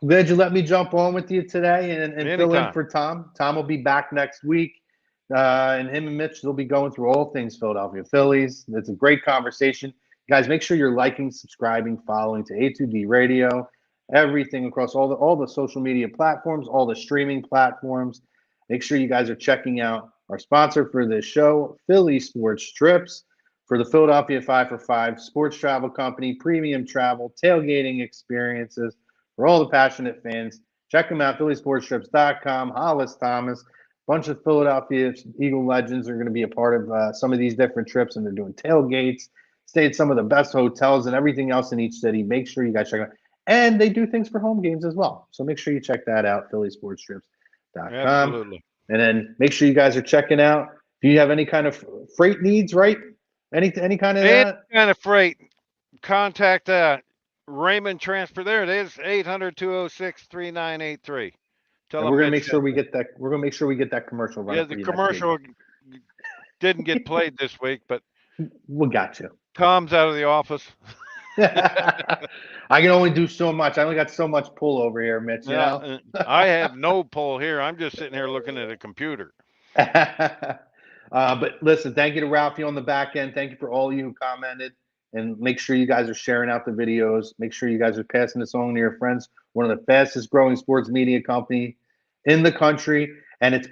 I'm glad you let me jump on with you today and fill in for Tom. Tom will be back next week. And him and Mitch, they'll be going through all things Philadelphia Phillies. It's a great conversation. Guys, make sure you're liking, subscribing, following to A2D Radio, everything across all the social media platforms, all the streaming platforms. Make sure you guys are checking out our sponsor for this show, Philly Sports Trips, for the Philadelphia 5 for 5 sports travel company, premium travel, tailgating experiences for all the passionate fans. Check them out, phillysportstrips.com. Hollis Thomas, bunch of Philadelphia Eagle legends are going to be a part of some of these different trips, and they're doing tailgates, stay at some of the best hotels and everything else in each city. Make sure you guys check it out. And they do things for home games as well. So make sure you check that out, phillysportstrips.com. Absolutely. And then make sure you guys are checking out. If you have any kind of freight needs, right? Any kind of freight, contact Raymond Transport. There it is, 800-206-3983. We're gonna make sure we get that. We're gonna make sure we get that commercial running. Yeah, the commercial didn't get played this week, but we got you. Tom's out of the office. I can only do so much. I only got so much pull over here, Mitch. You know? I have no pull here. I'm just sitting here looking at a computer. But listen, thank you to Ralphie on the back end. Thank you for all you who commented. And make sure you guys are sharing out the videos. Make sure you guys are passing this on to your friends. One of the fastest growing sports media company in the country. And it's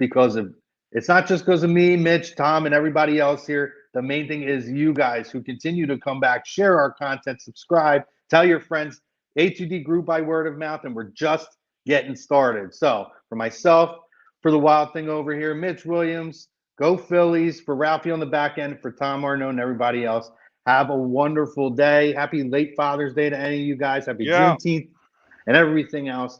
not just because of me, Mitch, Tom, and everybody else here. The main thing is you guys who continue to come back, share our content, subscribe, tell your friends. A2D grew by word of mouth, and we're just getting started. So for myself, for the wild thing over here, Mitch Williams, go Phillies. For Ralphie on the back end, for Tom Arnone and everybody else, have a wonderful day. Happy late Father's Day to any of you guys. Happy Juneteenth and everything else.